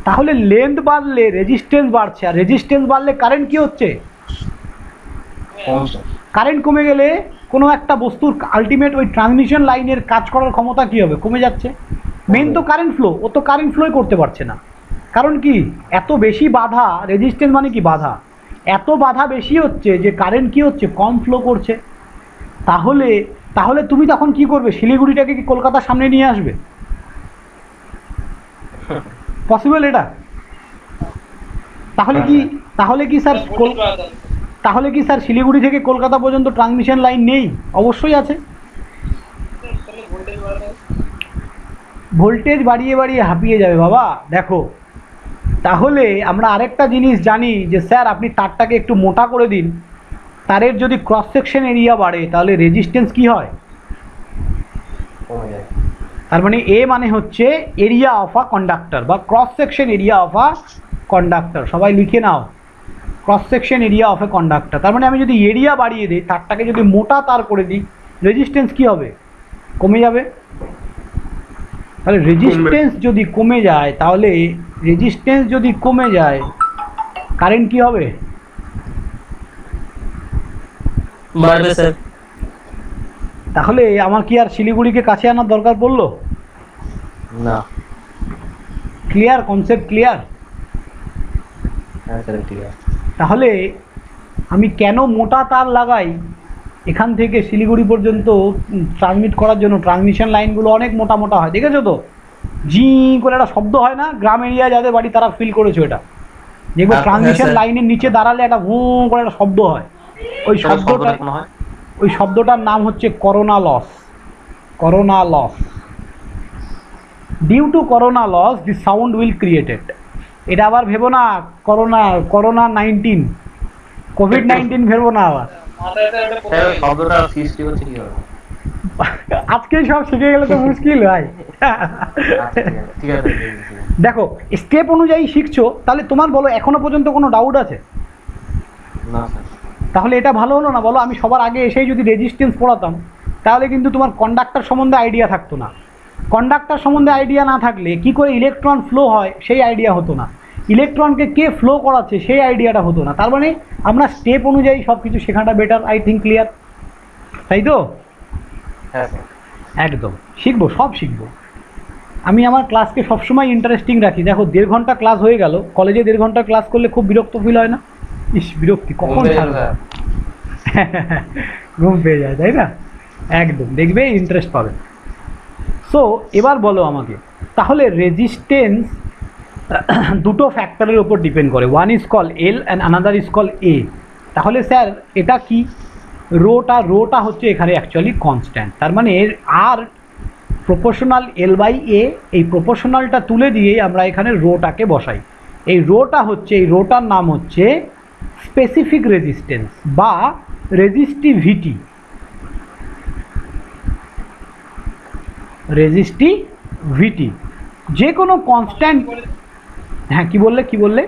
তাহলে লেন্থ বাড়লে রেজিস্ট্যান্স বাড়ছে, আর রেজিস্ট্যান্স বাড়লে কারেন্ট কি হচ্ছে, কারেন্ট কমে গেলে কোনো একটা বস্তুর আলটিমেট ওই ট্রান্সমিশন লাইনের কাজ করার ক্ষমতা কি হবে, কমে যাচ্ছে। মেন তো কারেন্ট ফ্লো, ও তো কারেন্ট ফ্লোই করতে পারছে না, কারণ কি এত বেশি বাধা, রেজিস্ট্যান্স মানে কি বাধা, এত বাধা বেশি হচ্ছে যে কারেন্ট কি হচ্ছে, কম ফ্লো করছে। তাহলে তুমি তখন কি করবে, শিলিগুড়িটাকে কি কলকাতার সামনে নিয়ে আসবে? পসিবল এটা? তাহলে কি স্যার শিলিগুড়ি থেকে কলকাতা পর্যন্ত ট্রান্সমিশন লাইন নেই? অবশ্যই আছে। ভোল্টেজ বাড়িয়ে বাড়িয়ে হাঁপিয়ে যাবে বাবা। দেখো, তাহলে আমরা আরেকটা জিনিস জানি যে স্যার আপনি তারটাকে একটু মোটা করে দিন, তারের যদি ক্রস সেকশন এরিয়া বাড়ে তাহলে রেজিস্ট্যান্স কি হয়, তার মানে এ মানে হচ্ছে এরিয়া অফ আ কন্ডাক্টর বা cross section area of a conductor. সবাই লিখে নাও, cross section area of a conductor. তার মানে আমি যদি এরিয়া বাড়িয়ে দিই, তারটাকে যদি মোটা তার করে দিই, রেজিস্ট্যান্স কি হবে, কমে যাবে। তাহলে রেজিস্ট্যান্স যদি কমে যায়, কারেন্ট কি হবে, বাড়বে স্যার। তাহলে আমার কি আর শিলিগুড়িকে কাছে আনার দরকার পড়লো না। Clear, concept clear? হ্যাঁ স্যার ক্লিয়ার। তাহলে আমি কেন মোটা তার লাগাই এখান থেকে শিলিগুড়ি পর্যন্ত ট্রান্সমিট করার জন্য? ট্রান্সমিশন লাইনগুলো অনেক মোটা মোটা হয়, দেখেছো তো, জি করে একটা শব্দ হয় না, গ্রাম এরিয়া যাদের বাড়ি তারা ফিল করেছো এটা, দেখবে ট্রান্সমিশন লাইনের নিচে দাঁড়ালে একটা ভু করে একটা শব্দ হয়, ওই শব্দটার নাম হচ্ছে করোনা লস। ডিউ টু corona loss the sound will created. এটা আবার ভেবো না করোনা 19 কোভিড-19 ভেবো না আবার। শব্দটা সৃষ্টি হচ্ছে কি হবে, আজকে সব শিখে গেলে তো মুশকিল ভাই। ঠিক আছে। দেখো, স্টেপ অনুযায়ী শিখছো, তাহলে তোমার বলো এখনো পর্যন্ত কোনো ডাউট আছে? না স্যার। তাহলে এটা ভালো হলো না বলো, আমি সবার আগে এসেই যদি রেজিস্ট্যান্স পড়াতাম তাহলে কিন্তু তোমার কন্ডাক্টর সম্বন্ধে আইডিয়া থাকতো না। কন্ডাক্টর সম্বন্ধে আইডিয়া না থাকলে কি করে ইলেকট্রন ফ্লো হয় সেই আইডিয়া হতো না, ইলেকট্রনকে কে ফ্লো করাচ্ছে সেই আইডিয়াটা হতো না। তার মানে আমরা স্টেপ অনুযায়ী সব কিছু শেখাটা বেটার, আই থিঙ্ক ক্লিয়ার, তাই তো? হ্যাঁ স্যার একদম শিখবো, সব শিখবো। আমি আমার ক্লাসকে সবসময় ইন্টারেস্টিং রাখি। দেখো 1.5 ঘন্টা ক্লাস হয়ে গেল, কলেজে 1.5 ঘন্টা ক্লাস করলে খুব বিরক্ত ফিল হয় না? ইস বিরক্তি, কখন ছাড়বে, ঘুম পেয়ে যায়, তাই না? একদম, দেখবে ইন্টারেস্ট পাবে। সো এবার বলো আমাকে, তাহলে রেজিস্ট্যান্স দুটো ফ্যাক্টরের উপর ডিপেন্ড করে, one is call L and another is call A. তাহলে স্যার এটা কি, রোটা হচ্ছে এখানে অ্যাকচুয়ালি কনস্ট্যান্ট, তার মানে এর আর প্রপোর্শনাল এল বাই এ, এই প্রপোর্শনালটা তুলে দিয়েই আমরা এখানে রোটাকে বসাই। এই রোটার নাম হচ্ছে স্পেসিফিক রেজিস্ট্যান্স বা রেজিস্টিভিটি। যে কোনো কনস্ট্যান্ট, হ্যাঁ কি বললে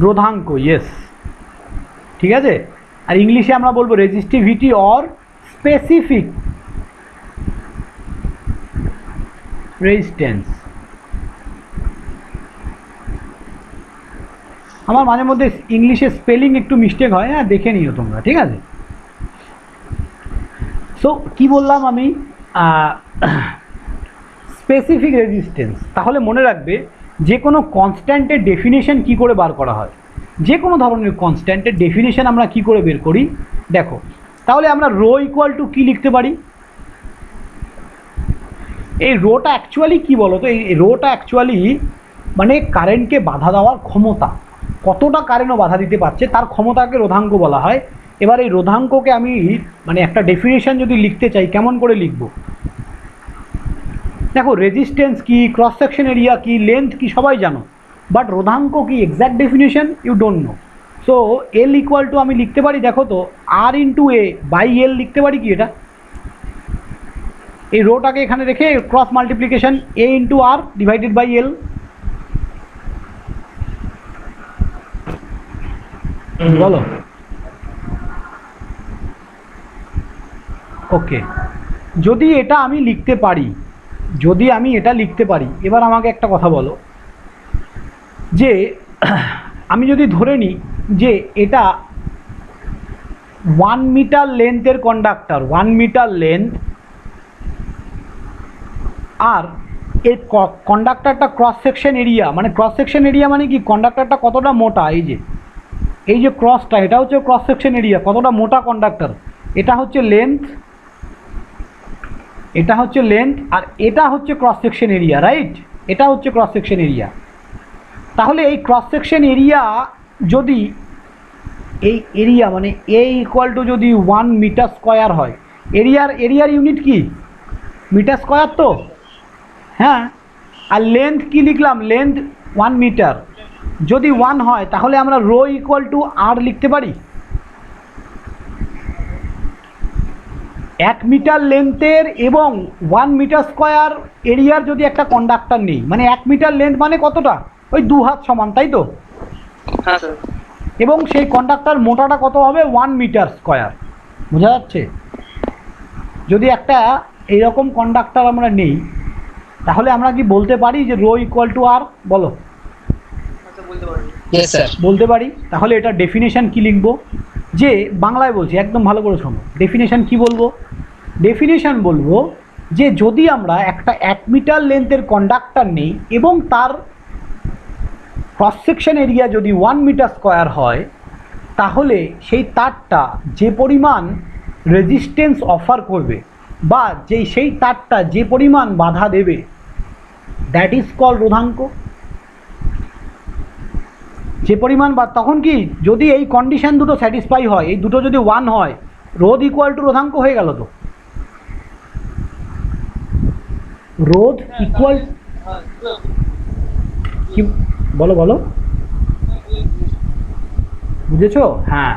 রোধাঙ্ক, ইয়েস, ঠিক আছে। আর ইংলিশে আমরা বলবো রেজিস্টিভিটি অর স্পেসিফিক রেজিস্ট্যান্স। আমার মাঝে মধ্যে ইংলিশে স্পেলিং একটু মিস্টেক হয়, হ্যাঁ দেখে নিও তোমরা, ঠিক আছে। সো কি বললাম আমি, স্পেসিফিক রেজিস্ট্যান্স। তাহলে মনে রাখবে যে কোনো কনস্ট্যান্টের ডেফিনেশন কি করে বার করা হয়, যে কোনো ধরনের কনস্ট্যান্টের ডেফিনেশন আমরা কি করে বের করি দেখো। তাহলে আমরা রো ইকুয়াল টু কী লিখতে পারি? এই রোটা অ্যাকচুয়ালি কী বলো তো, এই রোটা অ্যাকচুয়ালি মানে কারেন্টকে বাধা দেওয়ার ক্ষমতা, কতটা কারেন্টও বাধা দিতে পারছে তার ক্ষমতাকে রোধাঙ্ক বলা হয়। এবার এই রোধাঙ্ককে আমি মানে একটা ডেফিনেশন যদি লিখতে চাই কেমন করে লিখব দেখো, রেজিস্ট্যান্স কি, ক্রস সেকশন এরিয়া কি, লেন্থ কি সবাই জানো, বাট রোধাঙ্ক কি exact definition you don't know. So L equal to আমি লিখতে পারি দেখো তো আর ইন্টু এ বাই এল লিখতে পারি কি, এটা এই রোটাকে এখানে রেখে cross multiplication A into R divided by L. বলো ওকে, যদি এটা আমি লিখতে পারি, যদি আমি এটা লিখতে পারি, এবার আমাকে একটা কথা বলো যে আমি যদি ধরে নিই যে এটা 1 মিটার লেন্থের কন্ডাক্টর, 1 মিটার লেন্থ, আর এই কন্ডাক্টরটা ক্রস সেকশন এরিয়া, মানে ক্রস সেকশন এরিয়া মানে কি, কন্ডাক্টরটা কতটা মোটা, এই যে ক্রসটা, এটা হচ্ছে ক্রস সেকশন এরিয়া, কতটা মোটা কন্ডাক্টর, এটা হচ্ছে লেন্থ, এটা হচ্ছে লেন্থ, আর এটা হচ্ছে ক্রস সেকশন এরিয়া, রাইট, এটা হচ্ছে ক্রস সেকশন এরিয়া। তাহলে এই ক্রস সেকশন এরিয়া যদি এই এরিয়া মানে এ ইকুয়াল টু যদি 1 মিটার স্কোয়ার হয়, এরিয়ার ইউনিট কি মিটার স্কোয়ার তো, হ্যাঁ, আর লেন্থ কি লিখলাম, লেন্থ 1 মিটার, যদি 1 হয় তাহলে আমরা রো ইকুয়াল টু আর লিখতে পারি। 1 মিটার লেন্থের এবং 1 মিটার স্কোয়ার এরিয়ার যদি একটা কন্ডাক্টর নেই, মানে 1 মিটার লেন্থ মানে কতটা, ওই 2 হাত সমান, তাই তো, হ্যাঁ স্যার। এবং সেই কন্ডাক্টর মোটাটা কত হবে 1 মিটার স্কোয়ার, বোঝা যাচ্ছে। যদি একটা এইরকম কন্ডাক্টর আমরা নেই তাহলে আমরা কি বলতে পারি যে রো ইকুয়াল টু আর, বলো বলতে পারি। তাহলে এটা ডেফিনেশন কি লিখব, যে বাংলায় বলছি একদম ভালো করে শোনো, ডেফিনেশন কি বলবো, ডেফিনেশন বলবো যে যদি আমরা একটা 1 মিটার লেন্থের কন্ডাক্টর নেই এবং তার ক্রস সেকশন এরিয়া যদি 1 মিটার স্কোয়ার হয়, তাহলে সেই তারটা যে পরিমাণ রেজিস্ট্যান্স অফার করবে বা সেই তারটা যে পরিমাণ বাধা দেবে, দ্যাট ইজ কল রোধাঙ্ক। যে পরিমাণ বা তখন কি যদি এই কন্ডিশন দুটো স্যাটিসফাই হয়, এই দুটো যদি 1 হয়, রোধ ইকুয়াল টু রোধাঙ্ক হয়ে গেল তো, রোধ ইকুয়াল কি, বলো বলো বুঝেছো, হ্যাঁ।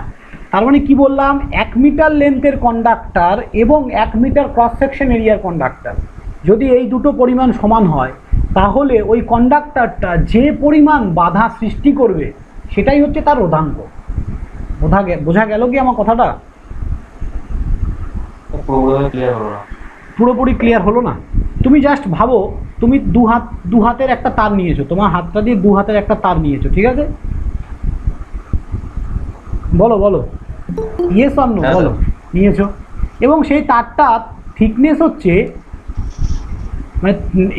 তার মানে কি বললাম, 1 মিটার লেন্থের কন্ডাক্টর এবং 1 মিটার ক্রস সেকশন এরিয়ার কন্ডাক্টর যদি এই দুটো পরিমাণ সমান হয়, তাহলে ওই কন্ডাক্টরটা যে পরিমাণ বাধা সৃষ্টি করবে সেটাই হচ্ছে তার রোধাঙ্ক। বোঝা গেল কি আমার কথাটা? পুরোপুরি ক্লিয়ার হলো না? তুমি জাস্ট ভাবো, তুমি দু হাতের একটা তার নিয়েছো, তোমার হাতটা দিয়ে 2 হাতের একটা তার নিয়েছো, ঠিক আছে, বলো বলো ইয়েস অর নো, বলো নিয়েছো, এবং সেই তারটা থিকনেস হচ্ছে, মানে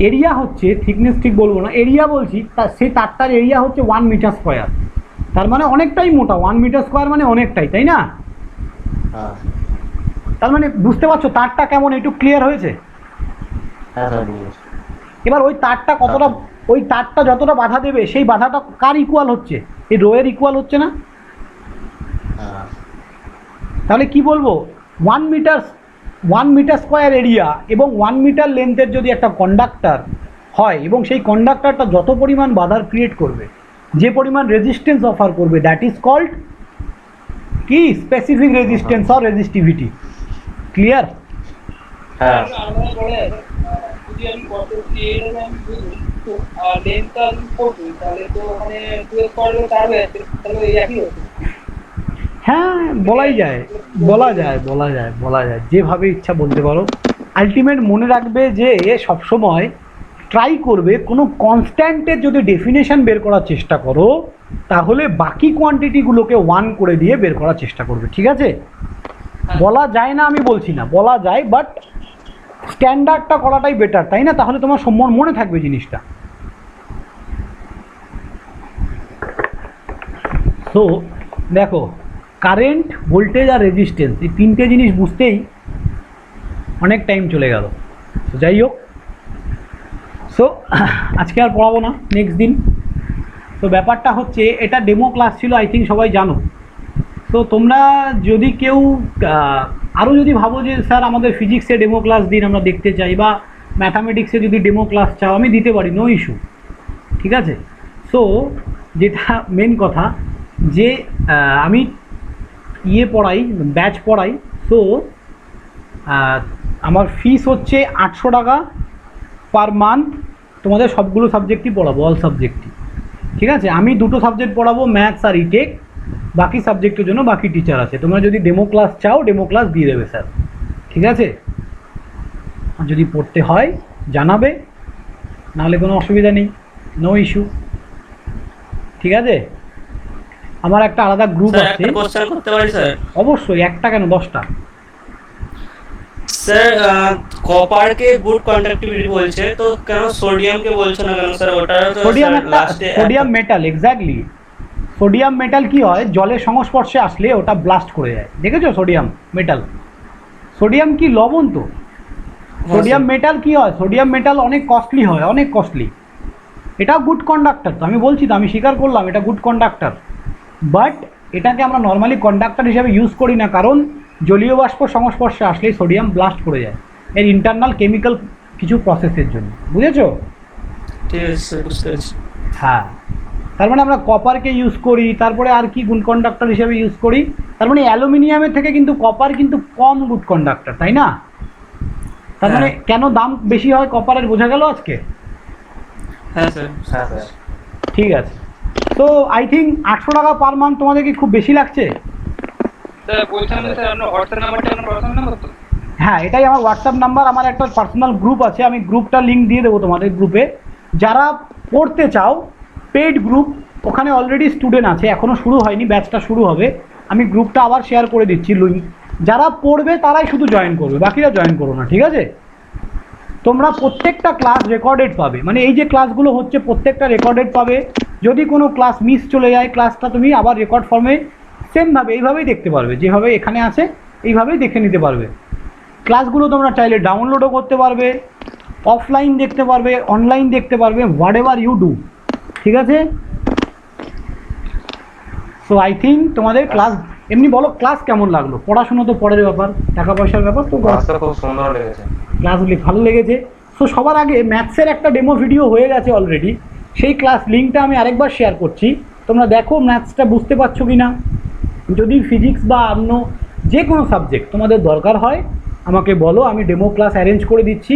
এরিয়া হচ্ছে, থিকনেস ঠিক বলবো না, এরিয়া বলছি, সেই তারটার এরিয়া হচ্ছে 1 মিটার স্কোয়ার, তার মানে অনেকটাই মোটা, 1 মিটার স্কোয়ার মানে অনেকটাই, তাই না? তার মানে বুঝতে পারছো তারটা কেমন, একটু ক্লিয়ার হয়েছে? এবার ওই তারটা কতটা, ওই তারটা যতটা বাধা দেবে সেই বাধাটা কার ইকুয়াল হচ্ছে, এই রো এর ইকুয়াল হচ্ছে না? তাহলে কি বলবো, 1 মিটার স্কোয়ার এরিয়া এবং 1 মিটার লেন্থের যদি একটা কন্ডাক্টর হয় এবং সেই কন্ডাক্টরটা যত পরিমাণ বাধার ক্রিয়েট করবে, যে পরিমাণ রেজিস্ট্যান্স অফার করবে, দ্যাট ইজ কল্ড কি, specific resistance or resistivity. Clear? হ্যাঁ। লেন্থ আমি করবি তাহলে তো ওখানে 12 করলে তার হয়েছে তাহলে এই একই হতো। হ্যাঁ বলাই যায়, বলা যায় যেভাবে ইচ্ছা বলতে পারো। আলটিমেট মনে রাখবে যে সবসময় ট্রাই করবে কোনো কনস্ট্যান্টের যদি ডেফিনেশন বের করার চেষ্টা করো তাহলে বাকি কোয়ান্টিটিগুলোকে 1 করে দিয়ে বের করার চেষ্টা করবে, ঠিক আছে? বলা যায় না আমি বলছি না, বলা যায়, বাট স্ট্যান্ডার্ডটা করাটাই বেটার, তাই না? তাহলে তোমার মনে থাকবে জিনিসটা। তো দেখো, কারেন্ট, ভোল্টেজ আর রেজিস্ট্যান্স, এই তিনটে জিনিস বুঝতেই অনেক টাইম চলে গেল। তো যাই হোক, সো আজকে আর পড়াবো না, নেক্সট দিন। তো ব্যাপারটা হচ্ছে এটা ডেমো ক্লাস ছিল, আই থিঙ্ক সবাই জানো। তো তোমরা যদি কেউ আরও যদি ভাবো যে স্যার আমাদের ফিজিক্সে ডেমো ক্লাস দিন, আমরা দেখতে চাই, বা ম্যাথামেটিক্সে যদি ডেমো ক্লাস চাও আমি দিতে পারি, নো ইস্যু, ঠিক আছে? সো যেটা মেন কথা যে আমি পড়াই, ব্যাচ পড়াই। সো আমার ফিস হচ্ছে 800 টাকা পার মান্থ। তোমাদের সবগুলো সাবজেক্টই পড়াবো, অল সাবজেক্টই, ঠিক আছে? আমি দুটো সাবজেক্ট পড়াবো, ম্যাথস আর ইটেক। বাকি সাবজেক্টের জন্য বাকি টিচার আছে। তোমরা যদি ডেমো ক্লাস চাও ডেমো ক্লাস দিয়ে দেবে স্যার, ঠিক আছে? আর যদি পড়তে হয় জানাবে, নাহলে কোনো অসুবিধা নেই, নো ইস্যু, ঠিক আছে? আমার একটা আলাদা গ্রুপ স্যার আছে। একটা কোশ্চেন করতে পারি স্যার? অবশ্যই, একটা কেন 10টা। স্যার কপারকে গুড কন্ডাক্টিভিটি বলছে, তো কেন সোডিয়ামকে বলছে না কেন স্যার? ওটা তো সোডিয়াম একটা লাস্টে sodium metal, exactly. Sodium metal কি হয়, জলের সংস্পর্শে আসলে ওটা ব্লাস্ট করে যায়, দেখেছো? সোডিয়াম মেটাল, সোডিয়াম কি লবণ তো। সোডিয়াম মেটাল কি হয়, সোডিয়াম মেটাল অনেক কস্টলি হয়, অনেক কস্টলি। এটা গুড কন্ডাক্টর, তো আমি বলছি তো, আমি স্বীকার করলাম এটা গুড কন্ডাক্টর, বাট এটাকে আমরা নর্মালি কন্ডাক্টর হিসাবে ইউজ করি না, কারণ জলীয় বাষ্প সংস্পর্শে আসলেই সোডিয়াম ব্লাস্ট করে যায়, এর ইন্টারনাল কেমিক্যাল কিছু প্রসেসের জন্য, বুঝেছো? ঠিক আছে স্যার, বুঝতে পেরেছি। হ্যাঁ, তার মানে আমরা কপারকে ইউজ করি, তারপরে আর কি গুড কন্ডাক্টর হিসেবে ইউজ করি। তার মানে অ্যালুমিনিয়ামের থেকে কিন্তু কপার কিন্তু কম গুড কন্ডাক্টর, তাই না? তার মানে কেন দাম বেশি হয় কপারের, বোঝা গেল আজকে? হ্যাঁ স্যার। হ্যাঁ স্যার। ঠিক আছে। তো আই থিঙ্ক 800 টাকা পার মান্থ তোমাদের কি খুব বেশি লাগছে? স্যার বলছিলাম যে স্যার আপনার হোয়াটসঅ্যাপ নাম্বারটা আপনার পার্সোনাল নাম্বার তো? হ্যাঁ, এটাই আমার হোয়াটসঅ্যাপ নাম্বার। আমার একটা পার্সোনাল গ্রুপ আছে, আমি গ্রুপটা লিঙ্ক দিয়ে দেবো তোমাদের গ্রুপে। যারা পড়তে চাও, পেইড গ্রুপ, ওখানে অলরেডি স্টুডেন্ট আছে, এখনও শুরু হয়নি, ব্যাচটা শুরু হবে। আমি গ্রুপটা আবার শেয়ার করে দিচ্ছি লিঙ্ক। যারা পড়বে তারাই শুধু জয়েন করবে, বাকিরা জয়েন করো না, ঠিক আছে? তোমরা প্রত্যেকটা ক্লাস রেকর্ডেড পাবে, মানে এই যে ক্লাসগুলো হচ্ছে প্রত্যেকটা রেকর্ডেড পাবে। যদি কোনো ক্লাস মিস চলে যায়, ক্লাসটা তুমি আবার রেকর্ড ফর্মে সেমভাবে এইভাবেই দেখতে পারবে, যেভাবে এখানে আছে এইভাবেই দেখে নিতে পারবে। ক্লাসগুলো তোমরা চাইলে ডাউনলোডও করতে পারবে, অফলাইন দেখতে পারবে, অনলাইন দেখতে পারবে, হোয়াট এভার ইউ ডু, ঠিক আছে? সো আই থিঙ্ক তোমাদের ক্লাস, এমনি বলো ক্লাস কেমন লাগলো? পড়াশুনো তো পরের ব্যাপার, টাকা পয়সার ব্যাপার, তো ক্লাসটা খুব সুন্দর লেগেছে। ক্লাসগুলি ভালো লেগেছে। সো সবার আগে ম্যাথসের একটা ডেমো ভিডিও হয়ে গেছে অলরেডি, সেই ক্লাস লিঙ্কটা আমি আরেকবার শেয়ার করছি, তোমরা দেখো ম্যাথসটা বুঝতে পারছো কি না। যদি ফিজিক্স বা অন্য যে কোনো সাবজেক্ট তোমাদের দরকার হয় আমাকে বলো, আমি ডেমো ক্লাস অ্যারেঞ্জ করে দিচ্ছি,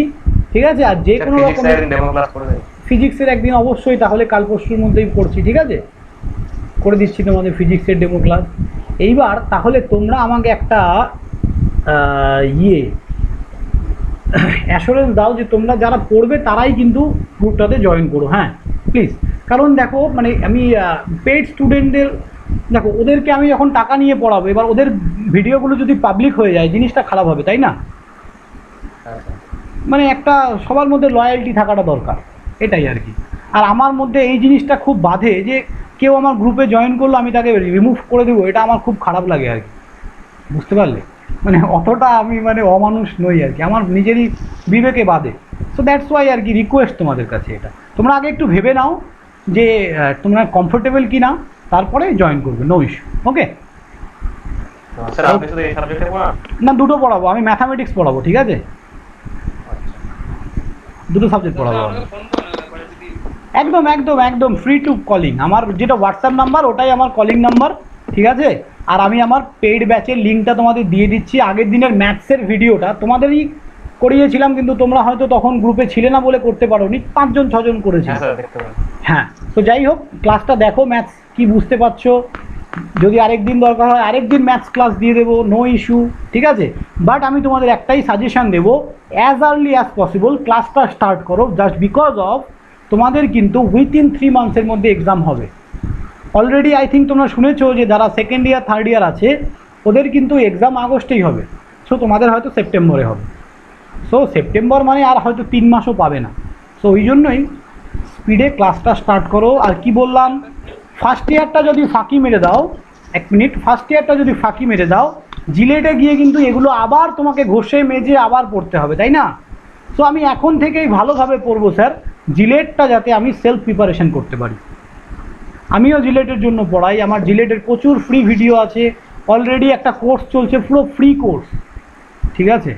ঠিক আছে? আর যে কোনো রকমের ডেমো ক্লাস করে দেন। ফিজিক্সের একদিন অবশ্যই, তাহলে কাল পরশুর মধ্যেই করছি, ঠিক আছে? করে দিচ্ছি তোমাদের ফিজিক্সের ডেমো ক্লাস। এইবার তাহলে তোমরা আমাকে একটা অ্যাসুরেন্স দাও যে তোমরা যারা পড়বে তারাই কিন্তু গ্রুপটাতে জয়েন করো, হ্যাঁ প্লিজ। কারণ দেখো, মানে আমি পেইড স্টুডেন্টদের, দেখো ওদেরকে আমি যখন টাকা নিয়ে পড়াবো, এবার ওদের ভিডিওগুলো যদি পাবলিক হয়ে যায় জিনিসটা খারাপ হবে, তাই না? মানে একটা সবার মধ্যে লয়্যালটি থাকাটা দরকার, এটাই আর কি। আর আমার মধ্যে এই জিনিসটা খুব বাধে যে কেউ আমার গ্রুপে জয়েন করলো আমি তাকে রিমুভ করে দেবো, এটা আমার খুব খারাপ লাগে আর কি, বুঝতে পারলে? মানে অতটা আমি মানে অমানুষ নই আর কি, আমার নিজেরই বিবেকে বাধে। সো দ্যাটস ওয়াই আর কি রিকোয়েস্ট তোমাদের কাছে এটা, তোমরা আগে একটু ভেবে নাও যে তোমরা কমফোর্টেবল কি না, তারপরে জয়েন করবে, নো ইস্যু, ওকে? স্যার আপনি শুধু এই সাবজেক্টে পড়ান? না, দুটো পড়াবো, আমি ম্যাথামেটিক্স পড়াবো, ঠিক আছে? দুটো সাবজেক্ট পড়াবো আমি। একদম একদম একদম ফ্রি টু কলিং, আমার যেটা হোয়াটসঅ্যাপ নাম্বার ওটাই আমার কলিং নাম্বার, ঠিক আছে? আর আমি আমার পেইড ব্যাচের লিঙ্কটা তোমাদের দিয়ে দিচ্ছি। আগের দিনের ম্যাথসের ভিডিওটা তোমাদেরই করিয়েছিলাম, কিন্তু তোমরা হয়তো তখন গ্রুপে ছিলে না বলে করতে পারোনি, 5 জন 6 জন করেছি। হ্যাঁ স্যার দেখতে পারেন। হ্যাঁ, তো যাই হোক, ক্লাসটা দেখো, ম্যাথস কি বুঝতে পারছো। যদি আরেকদিন দরকার হয় আরেকদিন ম্যাথস ক্লাস দিয়ে দেবো, নো ইস্যু, ঠিক আছে। বাট আমি তোমাদের একটাই সাজেশান দেবো, অ্যাজ আর্লি অ্যাজ পসিবল ক্লাসটা স্টার্ট করো, জাস্ট বিকজ অফ তোমাদের কিন্তু উইথিন 3 মান্থসের মধ্যে এক্সাম হবে। অলরেডি আই থিঙ্ক তোমরা শুনেছো যে যারা সেকেন্ড ইয়ার থার্ড ইয়ার আছে ওদের কিন্তু এক্সাম আগস্টেই হবে, সো তোমাদের হয়তো সেপ্টেম্বরে হবে। সো সেপ্টেম্বর মানে আর হয়তো 3 মাসও পাবে না। সো ওই জন্যই স্পিডে ক্লাসটা স্টার্ট করো। আর কি বললাম, ফার্স্ট ইয়ারটা যদি ফাঁকি মেরে দাও, 1 মিনিট, ফার্স্ট ইয়ারটা যদি ফাঁকি মেরে দাও, জিলেটে গিয়ে কিন্তু এগুলো আবার তোমাকে ঘষে মেজে আবার পড়তে হবে, তাই না? সো আমি এখন থেকেই ভালোভাবে পড়বো স্যার, জিলেটটা যাতে আমি সেলফ প্রিপারেশন করতে পারি। আমিও জিলেটের জন্য পড়াই, আমার জিলেটের প্রচুর ফ্রি ভিডিও আছে, অলরেডি একটা কোর্স চলছে, পুরো ফ্রি কোর্স, ঠিক আছে।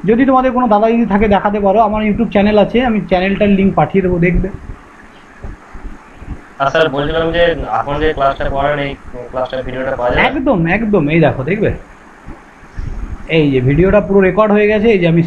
যদি তোমাদের কোনো দাদা দিদি থাকে দেখাতে পারো, আমার ইউটিউব চ্যানেল আছে, আমি চ্যানেলটার লিঙ্ক পাঠিয়ে দেবো, দেখবে। আর স্যার বলছিলাম যে এখন যে ক্লাসটা করেন এই ক্লাসটার ভিডিওটা পাওয়া যাবে? একদম একদম, এই দেখো, দেখবে, এই যে ভিডিওটা পুরো রেকর্ড হয়ে গেছে, এই যে আমি